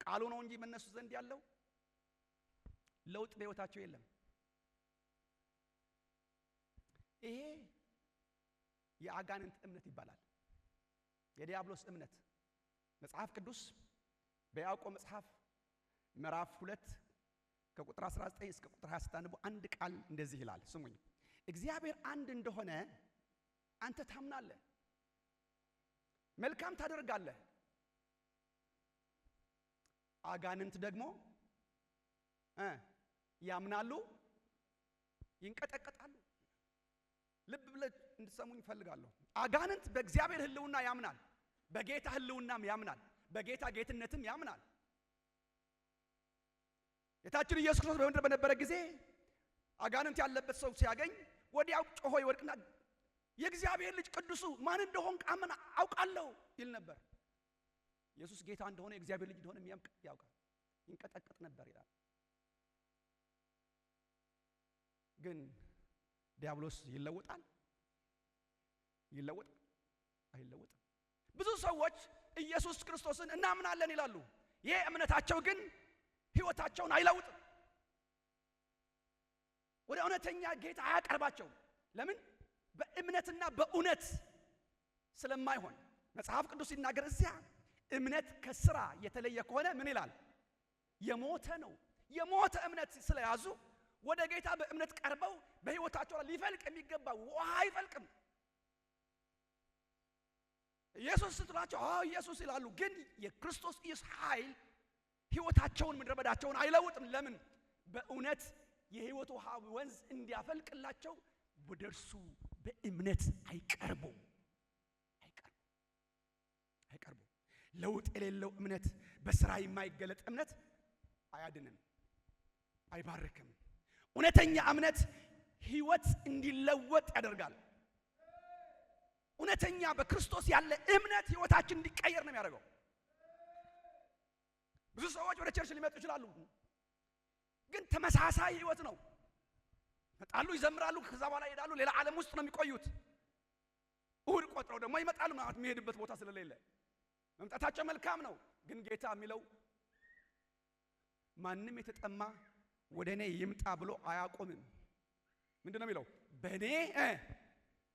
ቃሉ ነው እንጂ በእነሱ ዘንድ ያለው ለውጥ በህይወታቸው የለም። ይሄ የአጋንንት እምነት ይባላል። የዲያብሎስ እምነት። መጽሐፍ ቅዱስ በያዕቆብ መጽሐፍ ምዕራፍ 2 ከቁጥር 19 እስከ ቁጥር 20 ስታነቡ አንድ ቃል እንደዚህ ይላል። ስሙኝ። እግዚአብሔር አንድ እንደሆነ አንተ ታምናለህ፣ መልካም ታደርጋለህ። አጋንንት ደግሞ ያምናሉ፣ ይንቀጠቀጣሉ። ልብ ብለህ እንድትሰሙኝ እፈልጋለሁ። አጋንንት በእግዚአብሔር ህልውና ያምናል፣ በጌታ ህልውናም ያምናል፣ በጌታ ጌትነትም ያምናል። ጌታችን ኢየሱስ ክርስቶስ በምድር በነበረ ጊዜ አጋንንት ያለበት ሰው ሲያገኝ ወዲያው ጮሆ ይወድቅና የእግዚአብሔር ልጅ ቅዱሱ ማን እንደሆንክ አውቃለሁ ይል ነበር። ኢየሱስ ጌታ እንደሆነ የእግዚአብሔር ልጅ እንደሆነ ያውቃል፣ ይንቀጠቀጥ ነበር ይላል። ግን ዲያብሎስ ይለወጣል? አይለወጥም። ብዙ ሰዎች ኢየሱስ ክርስቶስን እናምናለን ይላሉ። ይሄ እምነታቸው ግን ህይወታቸውን አይለውጥም። ወደ እውነተኛ ጌታ አያቀርባቸውም። ለምን? በእምነትና በእውነት ስለማይሆን። መጽሐፍ ቅዱስ ሲናገር እዚያ እምነት ከስራ የተለየ ከሆነ ምን ይላል? የሞተ ነው። የሞተ እምነት ስለያዙ ወደ ጌታ በእምነት ቀርበው በህይወታቸው ላይ ሊፈልቅ የሚገባው ውሃ አይፈልቅም። ኢየሱስ ስትላቸው ኢየሱስ ይላሉ። ግን የክርስቶስ ኢየሱስ ኃይል ህይወታቸውን ምድረበዳቸውን አይለውጥም። ለምን? በእውነት የህይወት ውሃ ወንዝ እንዲያፈልቅላቸው ወደርሱ በእምነት አይቀርቡም። ለውጥ የሌለው እምነት፣ በስራ የማይገለጥ እምነት አያድንም፣ አይባርክም። እውነተኛ እምነት ህይወት እንዲለወጥ ያደርጋል። እውነተኛ በክርስቶስ ያለ እምነት ህይወታችን እንዲቀየር ነው የሚያደርገው። ብዙ ሰዎች ወደ ቸርች ሊመጡ ይችላሉ፣ ግን ተመሳሳይ ህይወት ነው። ይመጣሉ፣ ይዘምራሉ፣ ከዛ በኋላ ይሄዳሉ፣ ሌላ ዓለም ውስጥ ነው የሚቆዩት። እሁድ ቆጥረው ደግሞ ይመጣሉ ማለት የሚሄድበት ቦታ ስለሌለ። መምጣታቸው መልካም ነው፣ ግን ጌታ የሚለው ማንም የተጠማ ወደ እኔ ይምጣ ብሎ አያቆምም። ምንድን ነው የሚለው? በእኔ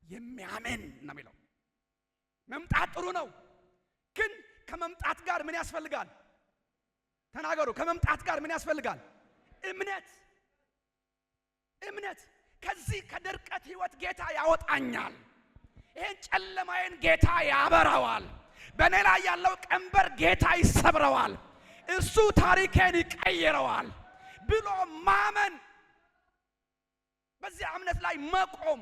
የሚያምን ነው የሚለው። መምጣት ጥሩ ነው፣ ግን ከመምጣት ጋር ምን ያስፈልጋል? ተናገሩ። ከመምጣት ጋር ምን ያስፈልጋል? እምነት። ከዚህ ከድርቀት ህይወት ጌታ ያወጣኛል። ይሄን ጨለማዬን ጌታ ያበራዋል። በእኔ ላይ ያለው ቀንበር ጌታ ይሰብረዋል። እሱ ታሪኬን ይቀይረዋል ብሎ ማመን፣ በዚህ እምነት ላይ መቆም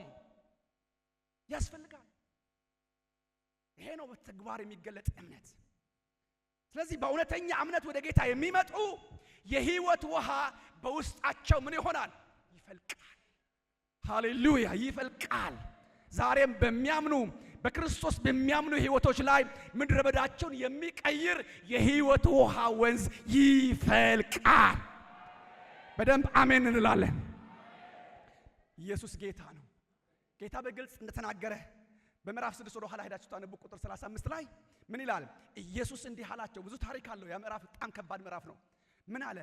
ያስፈልጋል። ይሄ ነው በተግባር የሚገለጥ እምነት። ስለዚህ በእውነተኛ እምነት ወደ ጌታ የሚመጡ የህይወት ውሃ በውስጣቸው ምን ይሆናል? ይፈልቃል። ሃሌሉያ! ይፈልቃል። ዛሬም በሚያምኑ በክርስቶስ በሚያምኑ ህይወቶች ላይ ምድረ በዳቸውን የሚቀይር የህይወት ውሃ ወንዝ ይፈልቃል። በደንብ አሜን እንላለን። ኢየሱስ ጌታ ነው። ጌታ በግልጽ እንደተናገረ በምዕራፍ 6 ወደ ኋላ ሄዳችሁ ታነቡ ቁጥር 35 ላይ ምን ይላል? ኢየሱስ እንዲህ አላቸው። ብዙ ታሪክ አለው ያ ምዕራፍ፣ በጣም ከባድ ምዕራፍ ነው። ምን አለ?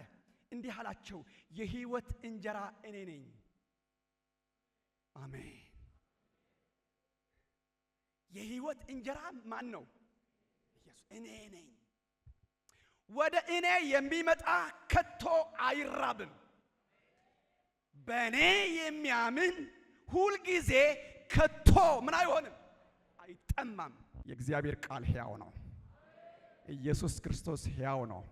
እንዲህ አላቸው፣ የህይወት እንጀራ እኔ ነኝ። አሜን። የህይወት እንጀራ ማን ነው? ኢየሱስ። እኔ ነኝ። ወደ እኔ የሚመጣ ከቶ አይራብም። በእኔ የሚያምን ሁልጊዜ ከቶ ምን አይሆንም? አይጠማም። የእግዚአብሔር ቃል ሕያው ነው። ኢየሱስ ክርስቶስ ሕያው ነው።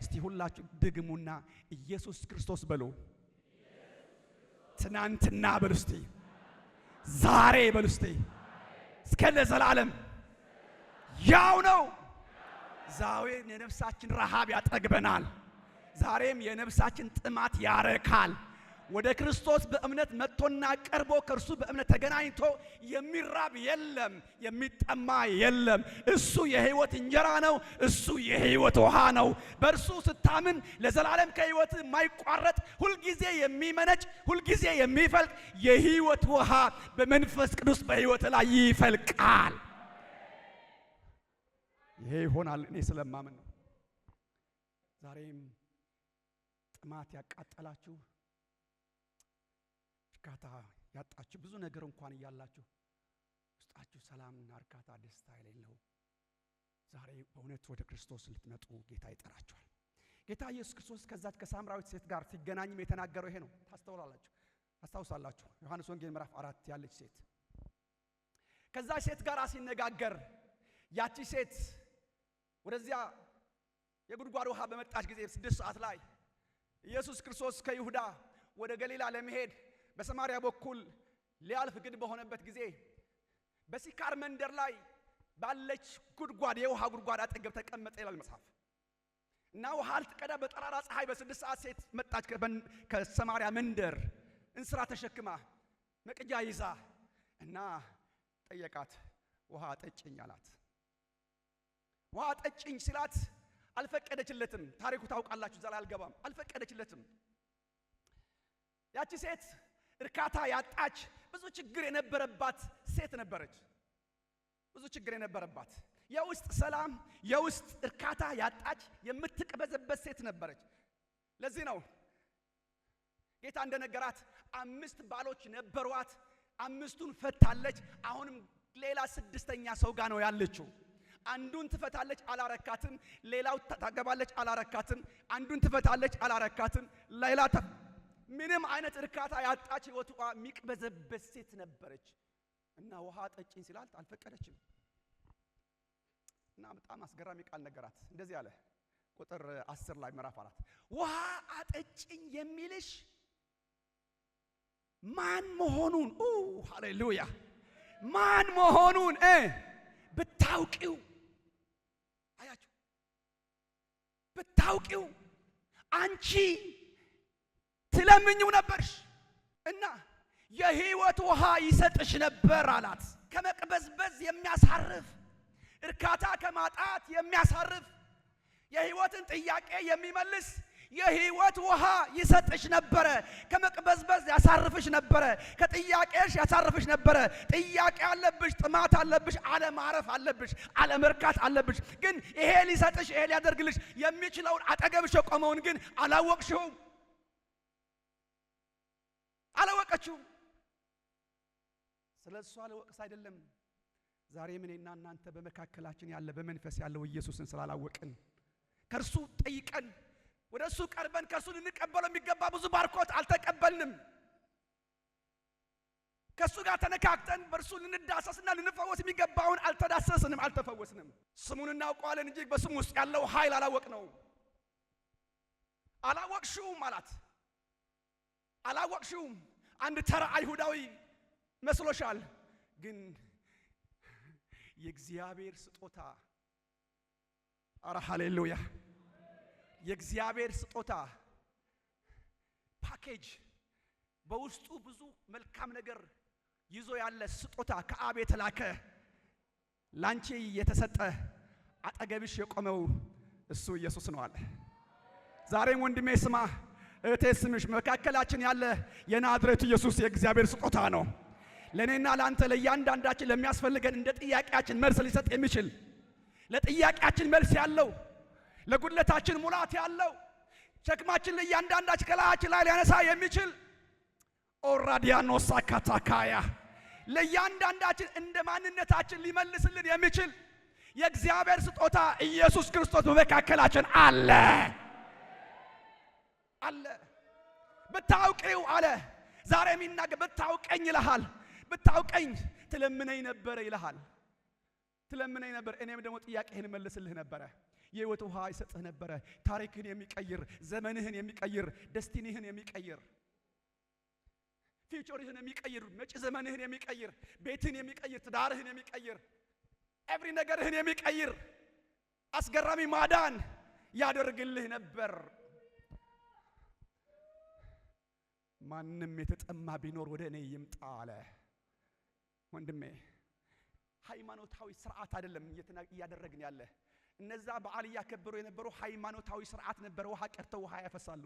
እስቲ ሁላችሁ ደግሙና ኢየሱስ ክርስቶስ በሉ። ትናንትና በሉ እስቲ፣ ዛሬ በሉ እስቲ፣ እስከ ለዘላለም ያው ነው። ዛሬም የነፍሳችን ረሃብ ያጠግበናል። ዛሬም የነፍሳችን ጥማት ያረካል። ወደ ክርስቶስ በእምነት መጥቶና ቀርቦ ከእርሱ በእምነት ተገናኝቶ የሚራብ የለም፣ የሚጠማ የለም። እሱ የህይወት እንጀራ ነው። እሱ የህይወት ውሃ ነው። በእርሱ ስታምን ለዘላለም ከህይወት የማይቋረጥ ሁልጊዜ የሚመነጭ ሁልጊዜ የሚፈልቅ የህይወት ውሃ በመንፈስ ቅዱስ በህይወት ላይ ይፈልቃል። ይሄ ይሆናል እኔ ስለማምን ነው። ዛሬም ጥማት ያቃጠላችሁ እርካታ ያጣችሁ ብዙ ነገር እንኳን እያላችሁ ውስጣችሁ ሰላምና እርካታ ደስታ የሌለው ዛሬ በእውነት ወደ ክርስቶስ ልትመጡ ጌታ ይጠራችኋል። ጌታ ኢየሱስ ክርስቶስ ከዛች ከሳምራዊት ሴት ጋር ሲገናኝም የተናገረው ይሄ ነው። ታስታውሳላችሁ ዮሐንስ ወንጌል ምዕራፍ 4 ያለች ሴት ከዛች ሴት ጋር ሲነጋገር ያቺ ሴት ወደዚያ የጉድጓድ ውሃ በመጣች ጊዜ 6 ሰዓት ላይ ኢየሱስ ክርስቶስ ከይሁዳ ወደ ገሊላ ለመሄድ በሰማርያ በኩል ሊያልፍ ግድ በሆነበት ጊዜ በሲካር መንደር ላይ ባለች ጉድጓድ የውሃ ጉድጓድ አጠገብ ተቀመጠ ይላል መጽሐፍ። እና ውሃ ልትቀዳ በጠራራ ፀሐይ በ6 ሰዓት ሴት መጣች ከሰማርያ መንደር እንስራ ተሸክማ መቅጃ ይዛ እና ጠየቃት። ውሃ ጠጭኝ አላት። ውሃ ጠጭኝ ሲላት አልፈቀደችለትም። ታሪኩ ታውቃላችሁ፣ ዘላ አልገባም። አልፈቀደችለትም። ያቺ ሴት እርካታ ያጣች ብዙ ችግር የነበረባት ሴት ነበረች። ብዙ ችግር የነበረባት የውስጥ ሰላም የውስጥ እርካታ ያጣች የምትቀበዘበት ሴት ነበረች። ለዚህ ነው ጌታ እንደነገራት 5 ባሎች ነበሯት፣ 5ቱን ፈታለች። አሁንም ሌላ 6ኛ ሰው ጋር ነው ያለችው። አንዱን ትፈታለች አላረካትም፣ ሌላው ታገባለች አላረካትም፣ አንዱን ትፈታለች አላረካትም፣ ሌላ ምንም አይነት እርካታ ያጣች ህይወቷ የሚቀበዘበት ሴት ነበረች። እና ውሃ ጠጭኝ ሲላት አልፈቀደችም። እና በጣም አስገራሚ ቃል ነገራት። እንደዚህ አለ ቁጥር 10 ላይ ምዕራፍ 4 ውሃ አጠጭኝ የሚልሽ ማን መሆኑን ሃሌሉያ ማን መሆኑን ብታውቂው፣ አያችሁ ብታውቂው አንቺ ትለምኚው ነበርሽ እና የህይወት ውሃ ይሰጥሽ ነበር አላት። ከመቅበዝበዝ የሚያሳርፍ እርካታ ከማጣት የሚያሳርፍ የህይወትን ጥያቄ የሚመልስ የህይወት ውሃ ይሰጥሽ ነበረ። ከመቅበዝበዝ ያሳርፍሽ ነበረ። ከጥያቄሽ ያሳርፍሽ ነበረ። ጥያቄ አለብሽ፣ ጥማት አለብሽ፣ አለማረፍ አለብሽ፣ አለመርካት አለብሽ። ግን ይሄ ሊሰጥሽ ይሄ ሊያደርግልሽ የሚችለውን አጠገብሽ የቆመውን ግን አላወቅሽው፣ አላወቀችው። ስለሱ አለወቅስ አይደለም። ዛሬ እኔና እናንተ በመካከላችን ያለ በመንፈስ ያለው ኢየሱስን ስላላወቅን ከርሱ ጠይቀን ወደሱ ቀርበን ከርሱ ልንቀበለው የሚገባ ብዙ ባርኮት አልተቀበልንም። ከሱ ጋር ተነካክተን በርሱ ልንዳሰስና ልንፈወስ የሚገባውን አልተዳሰስንም፣ አልተፈወስንም። ስሙን እናውቀዋለን እንጂ በስሙ ውስጥ ያለው ኃይል አላወቅነው። አላወቅሽውም አላት። አላወቅሽውም። አንድ ተራ አይሁዳዊ መስሎሻል፣ ግን የእግዚአብሔር ስጦታ አረ ሃሌሉያ የእግዚአብሔር ስጦታ ፓኬጅ በውስጡ ብዙ መልካም ነገር ይዞ ያለ ስጦታ ከአብ የተላከ ላንቺ የተሰጠ አጠገብሽ የቆመው እሱ ኢየሱስ ነው አለ። ዛሬም ወንድሜ ስማ፣ እህቴ ስምሽ፣ መካከላችን ያለ የናዝሬቱ ኢየሱስ የእግዚአብሔር ስጦታ ነው። ለኔና ላንተ ለእያንዳንዳችን ለሚያስፈልገን እንደ ጥያቄያችን መልስ ሊሰጥ የሚችል ለጥያቄያችን መልስ ያለው ለጉድለታችን ሙላት ያለው ሸክማችን ለእያንዳንዳችን ከላያችን ላይ ሊያነሳ የሚችል ኦራዲያኖሳ ካታካያ ለእያንዳንዳችን እንደ ማንነታችን ሊመልስልን የሚችል የእግዚአብሔር ስጦታ ኢየሱስ ክርስቶስ በመካከላችን አለ አለ። ብታውቂው አለ ዛሬ የሚናገር ብታውቀኝ ይልሃል። ብታውቀኝ ትለምነኝ ነበር ይልሃል። ትለምነኝ ነበር፣ እኔም ደግሞ ጥያቄህን መልስልህ ነበረ። የህይወት ውሃ ይሰጥህ ነበረ። ታሪክህን የሚቀይር፣ ዘመንህን የሚቀይር፣ ደስቲኒህን የሚቀይር፣ ፊውቸርህን የሚቀይር፣ መጪ ዘመንህን የሚቀይር፣ ቤትህን የሚቀይር፣ ትዳርህን የሚቀይር፣ ኤቭሪ ነገርህን የሚቀይር አስገራሚ ማዳን ያደርግልህ ነበር። ማንም የተጠማ ቢኖር ወደ እኔ ይምጣ አለ። ወንድሜ ሃይማኖታዊ ስርዓት አይደለም እያደረግን ያለ። እነዛ በዓል እያከበሩ የነበሩ ሃይማኖታዊ ስርዓት ነበር። ውሃ ቀርተው ውሃ ያፈሳሉ።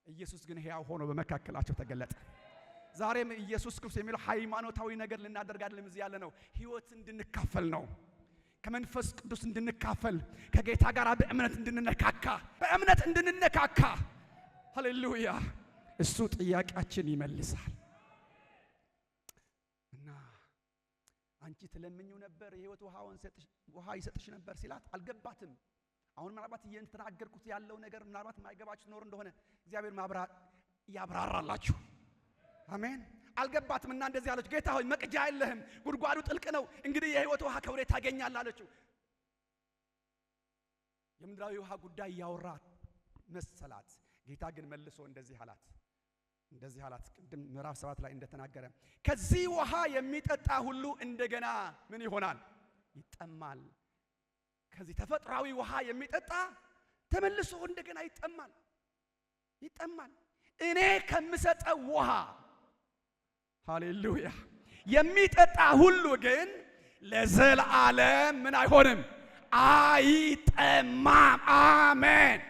ኢየሱስ ግን ሕያው ሆኖ በመካከላቸው ተገለጠ። ዛሬም ኢየሱስ ክርስቶስ የሚለው ሃይማኖታዊ ነገር ልናደርግ አይደለም እዚህ ያለ ነው። ህይወት እንድንካፈል ነው። ከመንፈስ ቅዱስ እንድንካፈል፣ ከጌታ ጋር በእምነት እንድንነካካ፣ በእምነት እንድንነካካ ሃሌሉያ። እሱ ጥያቄያችን ይመልሳል። እና አንቺ ትለምኚው ነበር የህይወት ውሃ ይሰጥሽ ነበር ሲላት አልገባትም። አሁን ምናልባት እየተናገርኩት ያለው ነገር ምናልባት ማይገባችሁ ኖር እንደሆነ እግዚአብሔር ያብራራላችሁ። አሜን። አልገባትም እና እንደዚህ አለች፣ ጌታ ሆይ መቅጃ የለህም፣ ጉድጓዱ ጥልቅ ነው፣ እንግዲህ የህይወት ውሃ ከወዴት ታገኛለህ አለችው። የምድራዊ ውሃ ጉዳይ ያወራት መሰላት። ጌታ ግን መልሶ እንደዚህ አላት ቅድም ምዕራፍ 7 ላይ እንደተናገረ ከዚህ ውሃ የሚጠጣ ሁሉ እንደገና ምን ይሆናል? ይጠማል። ከዚህ ተፈጥሯዊ ውሃ የሚጠጣ ተመልሶ እንደገና ይጠማል። እኔ ከምሰጠው ውሃ ሃሌሉያ የሚጠጣ ሁሉ ግን ለዘላለም ምን አይሆንም? አይጠማም። አሜን።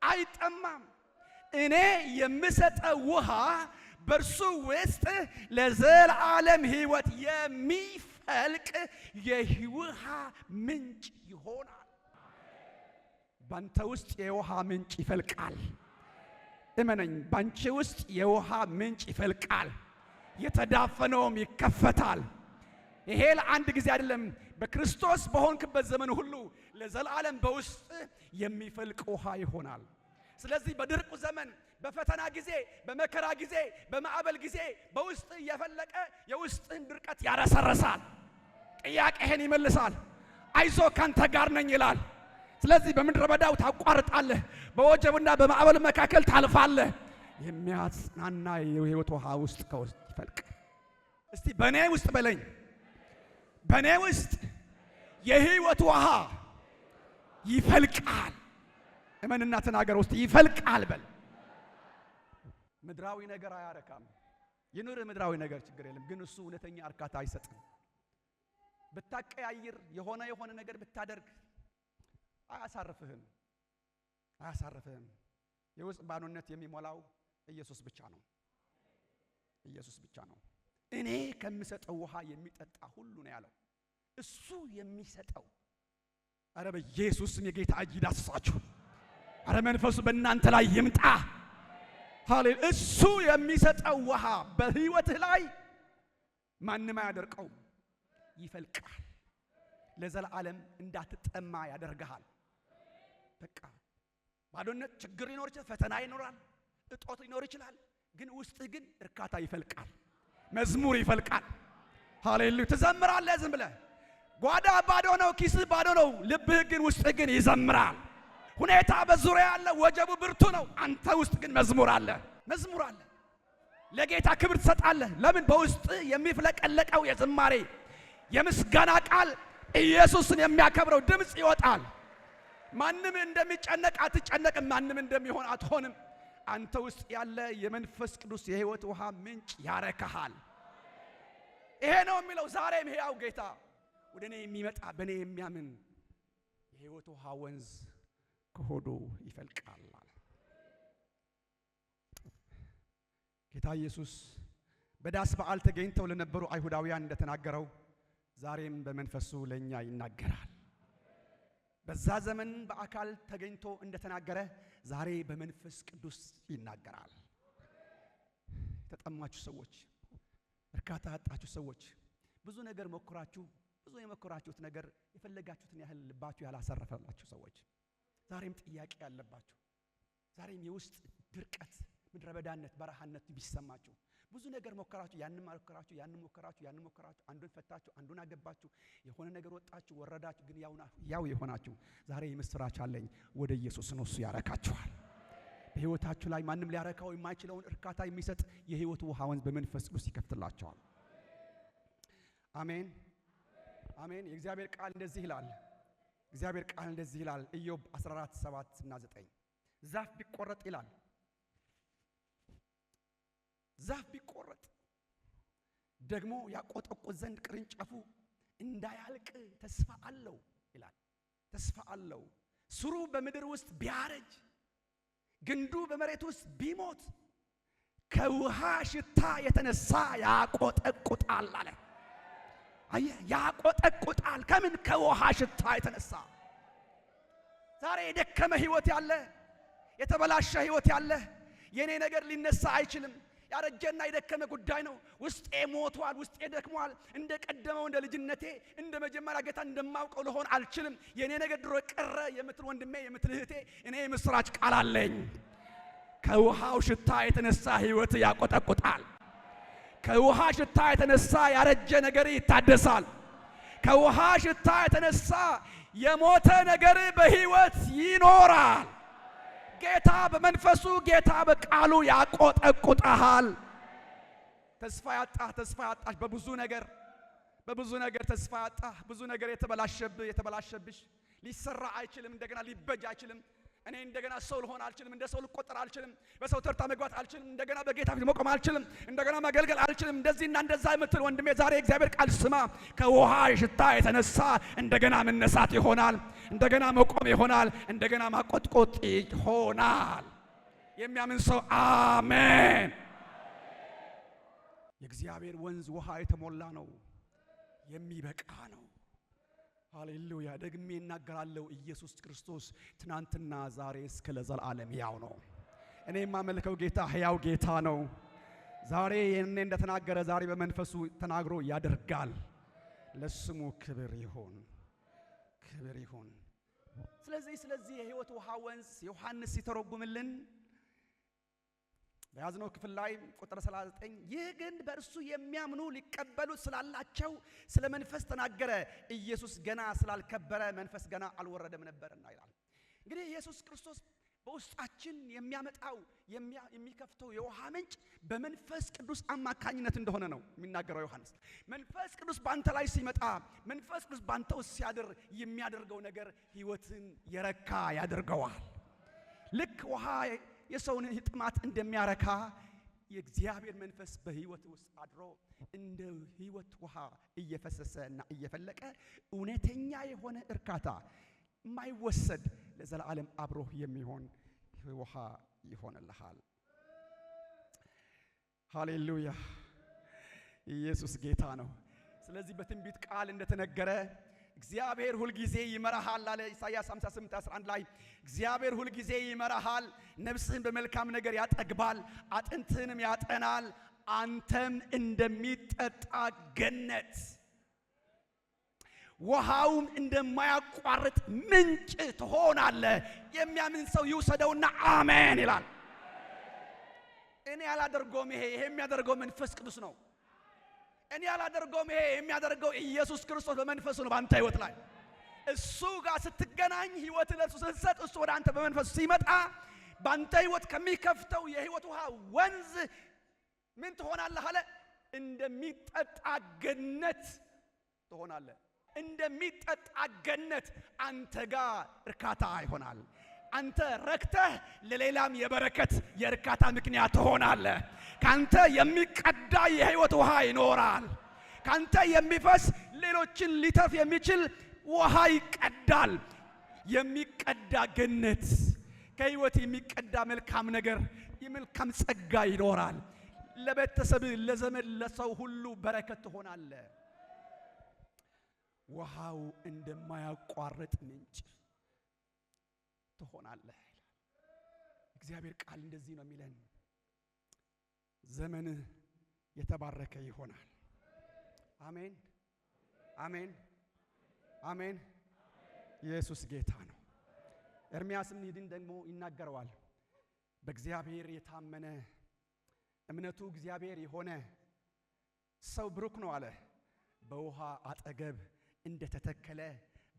አይጠማም። እኔ የምሰጠው ውሃ በእርሱ ውስጥ ለዘላለም ሕይወት የሚፈልቅ የውሃ ምንጭ ይሆናል። ባንተ ውስጥ የውሃ ምንጭ ይፈልቃል። እመነኝ፣ ባንቺ ውስጥ የውሃ ምንጭ ይፈልቃል። የተዳፈነውም ይከፈታል። ይሄ ለአንድ ጊዜ አይደለም። በክርስቶስ በሆንክበት ዘመን ሁሉ ለዘላለም በውስጥ የሚፈልቅ ውሃ ይሆናል። ስለዚህ በድርቁ ዘመን፣ በፈተና ጊዜ፣ በመከራ ጊዜ፣ በማዕበል ጊዜ በውስጥ እየፈለቀ የውስጥን ድርቀት ያረሰረሳል። ጥያቄህን ይመልሳል። አይዞ ካንተ ጋር ነኝ ይላል። ስለዚህ በምድረ በዳው ታቋርጣለህ፣ በወጀብና በማዕበል መካከል ታልፋለህ። የሚያጽናና የህይወት ውሃ ውስጥ ከውስጥ ይፈልቅ። እስቲ በእኔ ውስጥ በለኝ። በእኔ ውስጥ የህይወት ውሃ ይፈልቃል። እመንና ተናገር። ውስጥ ይፈልቃል በል። ምድራዊ ነገር አያረካም። ይኑር ምድራዊ ነገር ችግር የለም፣ ግን እሱ እውነተኛ እርካታ አይሰጥም። ብታቀያይር የሆነ ነገር ብታደርግ አያሳርፍህም። የውስጥ ባዶነት የሚሞላው ኢየሱስ ብቻ ነው። እኔ ከምሰጠው ውሃ የሚጠጣ ሁሉ ነው ያለው። እሱ የሚሰጠው አረ በኢየሱስም የጌታ እጅ ይዳስሳችሁ። አረ መንፈሱ በእናንተ ላይ ይምጣ። ሃሌሉያ። እሱ የሚሰጠው ውሃ በህይወትህ ላይ ማንም አያደርቀው፣ ይፈልቃል። ለዘላለም እንዳትጠማ ያደርግሃል። በቃ ባዶነት፣ ችግር ሊኖር ይችላል፣ ፈተና ይኖራል፣ እጦት ሊኖር ይችላል፣ ግን ውስጥህ ግን እርካታ ይፈልቃል፣ መዝሙር ይፈልቃል። ሃሌሉያ። ትዘምራለህ ዝም ብለህ። ጓዳ ባዶ ነው፣ ኪስህ ባዶ ነው፣ ልብህ ግን ውስጥህ ግን ይዘምራል። ሁኔታ በዙሪያ ያለ ወጀቡ ብርቱ ነው፣ አንተ ውስጥ ግን መዝሙር አለ። ለጌታ ክብር ትሰጣለህ። ለምን? በውስጥ የሚፍለቀለቀው የዝማሬ የምስጋና ቃል ኢየሱስን የሚያከብረው ድምጽ ይወጣል። ማንም እንደሚጨነቅ አትጨነቅም፣ ማንም እንደሚሆን አትሆንም። አንተ ውስጥ ያለ የመንፈስ ቅዱስ የህይወት ውሃ ምንጭ ያረካሃል። ይሄ ነው የሚለው ዛሬም ሕያው ጌታ ወደ እኔ የሚመጣ በእኔ የሚያምን የህይወት ውሃ ወንዝ ከሆዱ ይፈልቃል። ጌታ ኢየሱስ በዳስ በዓል ተገኝተው ለነበሩ አይሁዳውያን እንደተናገረው ዛሬም በመንፈሱ ለኛ ይናገራል። በዛ ዘመን በአካል ተገኝቶ እንደተናገረ ዛሬ በመንፈስ ቅዱስ ይናገራል። ተጠማችሁ ሰዎች፣ እርካታ ያጣችሁ ሰዎች፣ ብዙ ነገር ሞክራችሁ ብዙ የሞከራችሁት ነገር የፈለጋችሁትን ያህል ልባችሁ ያላሰረፈላችሁ ሰዎች፣ ዛሬም ጥያቄ ያለባችሁ፣ ዛሬም የውስጥ ድርቀት፣ ምድረ በዳነት፣ በረሃነት ቢሰማችሁ፣ ብዙ ነገር ሞከራችሁ፣ ያንን ሞከራችሁ፣ አንዱን ፈታችሁ፣ አንዱን አገባችሁ፣ የሆነ ነገር ወጣችሁ ወረዳችሁ፣ ግን ያው የሆናችሁ ዛሬ የምስራች አለኝ። ወደ ኢየሱስ ነው፣ እሱ ያረካችኋል። በህይወታችሁ ላይ ማንም ሊያረካው የማይችለውን እርካታ የሚሰጥ የህይወት ውሃ ወንዝ በመንፈስ ቅዱስ ይከፍትላችኋል። አሜን አሜን። የእግዚአብሔር ቃል እንደዚህ ይላል። ኢዮብ 14:7 እና 9 ዛፍ ቢቆረጥ ይላል፣ ዛፍ ቢቆረጥ ደግሞ ያቆጠቁጥ ዘንድ ቅርንጫፉ እንዳያልቅ ተስፋ አለው ይላል። ተስፋ አለው። ስሩ በምድር ውስጥ ቢያረጅ፣ ግንዱ በመሬት ውስጥ ቢሞት፣ ከውሃ ሽታ የተነሳ ያቆጠቁጣል አለ። ያቆጠቁጣል። ከምን? ከውሃ ሽታ የተነሳ። ዛሬ የደከመ ህይወት ያለ፣ የተበላሸ ህይወት ያለ የኔ ነገር ሊነሳ አይችልም። ያረጀና የደከመ ጉዳይ ነው። ውስጤ ሞቷል፣ ውስጤ ደክሟል። እንደ ቀደመው እንደ ልጅነቴ እንደ መጀመሪያ ጌታ እንደማውቀው ልሆን አልችልም። የኔ ነገር ድሮ ቀረ የምትል ወንድሜ የምትል እህቴ እኔ የምስራች ቃል አለኝ። ከውሃው ሽታ የተነሳ ህይወት ያቆጠቁጣል። ከውሃ ሽታ የተነሳ ያረጀ ነገር ይታደሳል። ከውሃ ሽታ የተነሳ የሞተ ነገር በህይወት ይኖራል። ጌታ በመንፈሱ ጌታ በቃሉ ያቆጠቁጣል። ተስፋ ያጣሽ በብዙ ነገር ተስፋ ያጣህ ብዙ ነገር የተበላሸብሽ ሊሰራ አይችልም። እንደገና ሊበጅ አይችልም። እኔ እንደገና ሰው ልሆን አልችልም። እንደ ሰው ልቆጠር አልችልም። በሰው ተርታ መግባት አልችልም። እንደገና በጌታ ፊት መቆም አልችልም። እንደገና ማገልገል አልችልም። እንደዚህና እንደዛ የምትል ወንድሜ ዛሬ እግዚአብሔር ቃል ስማ። ከውሃ ሽታ የተነሳ እንደገና መነሳት ይሆናል። እንደገና መቆም ይሆናል። እንደገና ማቆጥቆጥ ይሆናል። የሚያምን ሰው አሜን። የእግዚአብሔር ወንዝ ውሃ የተሞላ ነው፣ የሚበቃ ነው። ሃሌሉያ። ደግሜ እናገራለሁ፣ ኢየሱስ ክርስቶስ ትናንትና ዛሬ እስከ ለዘላለም ሕያው ነው። እኔ የማመልከው ጌታ ሕያው ጌታ ነው። ዛሬ እኔ እንደተናገረ ዛሬ በመንፈሱ ተናግሮ ያደርጋል። ለስሙ ክብር ይሁን። ስለዚህ የሕይወት ውሃ ወንዝ ዮሐንስ ሲተረጉምልን በያዝነው ክፍል ላይ ቁጥር 39 ይህ ግን በእርሱ የሚያምኑ ሊቀበሉት ስላላቸው ስለ መንፈስ ተናገረ። ኢየሱስ ገና ስላልከበረ መንፈስ ገና አልወረደም ነበርና ይላል። እንግዲህ ኢየሱስ ክርስቶስ በውስጣችን የሚያመጣው የሚከፍተው የውሃ ምንጭ በመንፈስ ቅዱስ አማካኝነት እንደሆነ ነው የሚናገረው ዮሐንስ። መንፈስ ቅዱስ ባንተ ላይ ሲመጣ፣ መንፈስ ቅዱስ ባንተ ውስጥ ሲያድር የሚያደርገው ነገር ህይወትን የረካ ያደርገዋል። ልክ ውሃ የሰውን ጥማት እንደሚያረካ የእግዚአብሔር መንፈስ በህይወት ውስጥ አድሮ እንደ ህይወት ውሃ እየፈሰሰና እየፈለቀ እውነተኛ የሆነ እርካታ የማይወሰድ ለዘላለም አብሮህ የሚሆን ውሃ ይሆንልሃል። ሃሌሉያ! ኢየሱስ ጌታ ነው። ስለዚህ በትንቢት ቃል እንደተነገረ እግዚአብሔር ሁል ጊዜ ይመራሃል አለ ኢሳይያስ 58:11 ላይ። እግዚአብሔር ሁል ጊዜ ይመራሃል፣ ነፍስህን በመልካም ነገር ያጠግባል፣ አጥንትህንም ያጠናል። አንተም እንደሚጠጣ ገነት ውሃውም እንደማያቋርጥ ምንጭ ትሆናለህ። የሚያምን ሰው ይውሰደውና አሜን ይላል። እኔ አላደርገውም። ይሄ የሚያደርገው መንፈስ ቅዱስ ነው። እኔ አላደርገውም። ይሄ የሚያደርገው ኢየሱስ ክርስቶስ በመንፈሱ ነው። ባንተ ህይወት ላይ እሱ ጋር ስትገናኝ ህይወት ለእርሱ ስትሰጥ እሱ ወደ አንተ በመንፈሱ ሲመጣ ባንተ ህይወት ከሚከፍተው የህይወት ውሃ ወንዝ ምን ትሆናለህ አለ? እንደሚጠጣ ገነት ትሆናለህ። እንደሚጠጣ ገነት አንተ ጋር እርካታ ይሆናል። አንተ ረክተህ ለሌላም የበረከት የእርካታ ምክንያት ትሆናለህ። ካንተ የሚቀዳ የህይወት ውሃ ይኖራል። ካንተ የሚፈስ ሌሎችን ሊተርፍ የሚችል ውሃ ይቀዳል። የሚቀዳ ገነት፣ ከህይወት የሚቀዳ መልካም ነገር፣ የመልካም ጸጋ ይኖራል። ለቤተሰብ፣ ለዘመድ፣ ለሰው ሁሉ በረከት ትሆናለህ። ውሃው እንደማያቋርጥ ምንጭ ትሆናለህ። እግዚአብሔር ቃል እንደዚህ ነው የሚለን። ዘመንህ የተባረከ ይሆናል። አሜን፣ አሜን፣ አሜን። ኢየሱስ ጌታ ነው። ኤርምያስም ይህን ደግሞ ይናገረዋል። በእግዚአብሔር የታመነ እምነቱ እግዚአብሔር የሆነ ሰው ብሩክ ነው አለ። በውሃ አጠገብ እንደተተከለ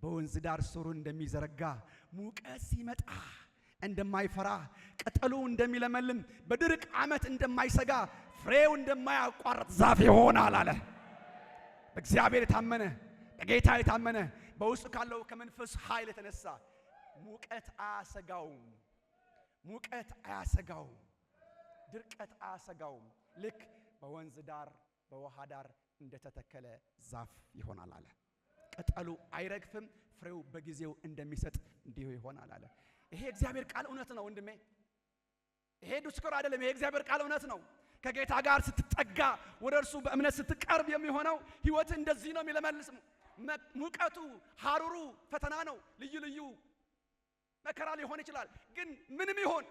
በወንዝ ዳር ስሩን እንደሚዘረጋ ሙቀት ሲመጣ እንደማይፈራ ቅጠሉ እንደሚለመልም በድርቅ ዓመት እንደማይሰጋ ፍሬው እንደማያቋርጥ ዛፍ ይሆናል አለ። በእግዚአብሔር የታመነ በጌታ የታመነ በውስጡ ካለው ከመንፈስ ኃይል የተነሳ ሙቀት አያሰጋውም፣ ሙቀት አያሰጋውም፣ ድርቀት አያሰጋውም። ልክ በወንዝ ዳር በውሃ ዳር እንደተተከለ ዛፍ ይሆናል አለ። ቅጠሉ አይረግፍም፣ ፍሬው በጊዜው እንደሚሰጥ እንዲሁ ይሆናል አለ። ይሄ እግዚአብሔር ቃል እውነት ነው ወንድሜ። ይሄ ዱስኩር አይደለም። ይሄ እግዚአብሔር ቃል እውነት ነው። ከጌታ ጋር ስትጠጋ ወደ እርሱ በእምነት ስትቀርብ የሚሆነው ህይወት እንደዚህ ነው የሚለመልስ። ሙቀቱ ሐሩሩ ፈተና ነው። ልዩ ልዩ መከራ ሊሆን ይችላል። ግን ምንም ይሆን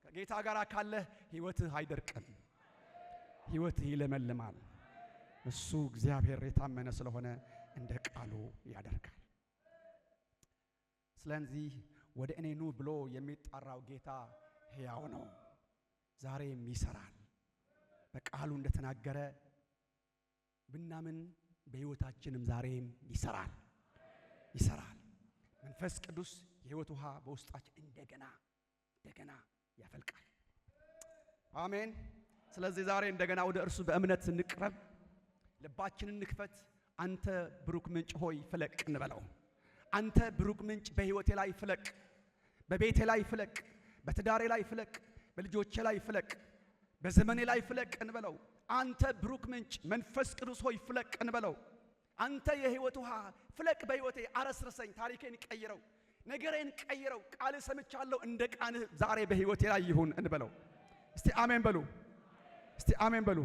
ከጌታ ጋር ካለህ ሕይወትህ አይደርቅም፣ ሕይወትህ ይለመልማል። እሱ እግዚአብሔር የታመነ ስለሆነ እንደ ቃሉ ያደርጋል። ስለዚህ ወደ እኔ ኑ ብሎ የሚጣራው ጌታ ሕያው ነው፣ ዛሬም ይሰራል። በቃሉ እንደተናገረ ብናምን በሕይወታችንም ዛሬም ይሰራል። መንፈስ ቅዱስ የሕይወት ውሃ በውስጣችን እንደገና ያፈልቃል። አሜን። ስለዚህ ዛሬ እንደገና ወደ እርሱ በእምነት እንቅረብ፣ ልባችንን እንክፈት። አንተ ብሩክ ምንጭ ሆይ ፍለቅ እንበለው። አንተ ብሩክ ምንጭ በሕይወቴ ላይ ፍለቅ፣ በቤቴ ላይ ፍለቅ፣ በትዳሬ ላይ ፍለቅ፣ በልጆቼ ላይ ፍለቅ፣ በዘመኔ ላይ ፍለቅ እንበለው። አንተ ብሩክ ምንጭ መንፈስ ቅዱስ ሆይ ፍለቅ እንበለው። አንተ የሕይወት ውሃ ፍለቅ በሕይወቴ፣ አረስርሰኝ፣ ታሪኬን ቀይረው፣ ነገሬን ቀይረው። ቃል ሰምቻለሁ፣ እንደ ቃልህ ዛሬ በሕይወቴ ላይ ይሁን እንበለው። እስቲ አሜን በሉ።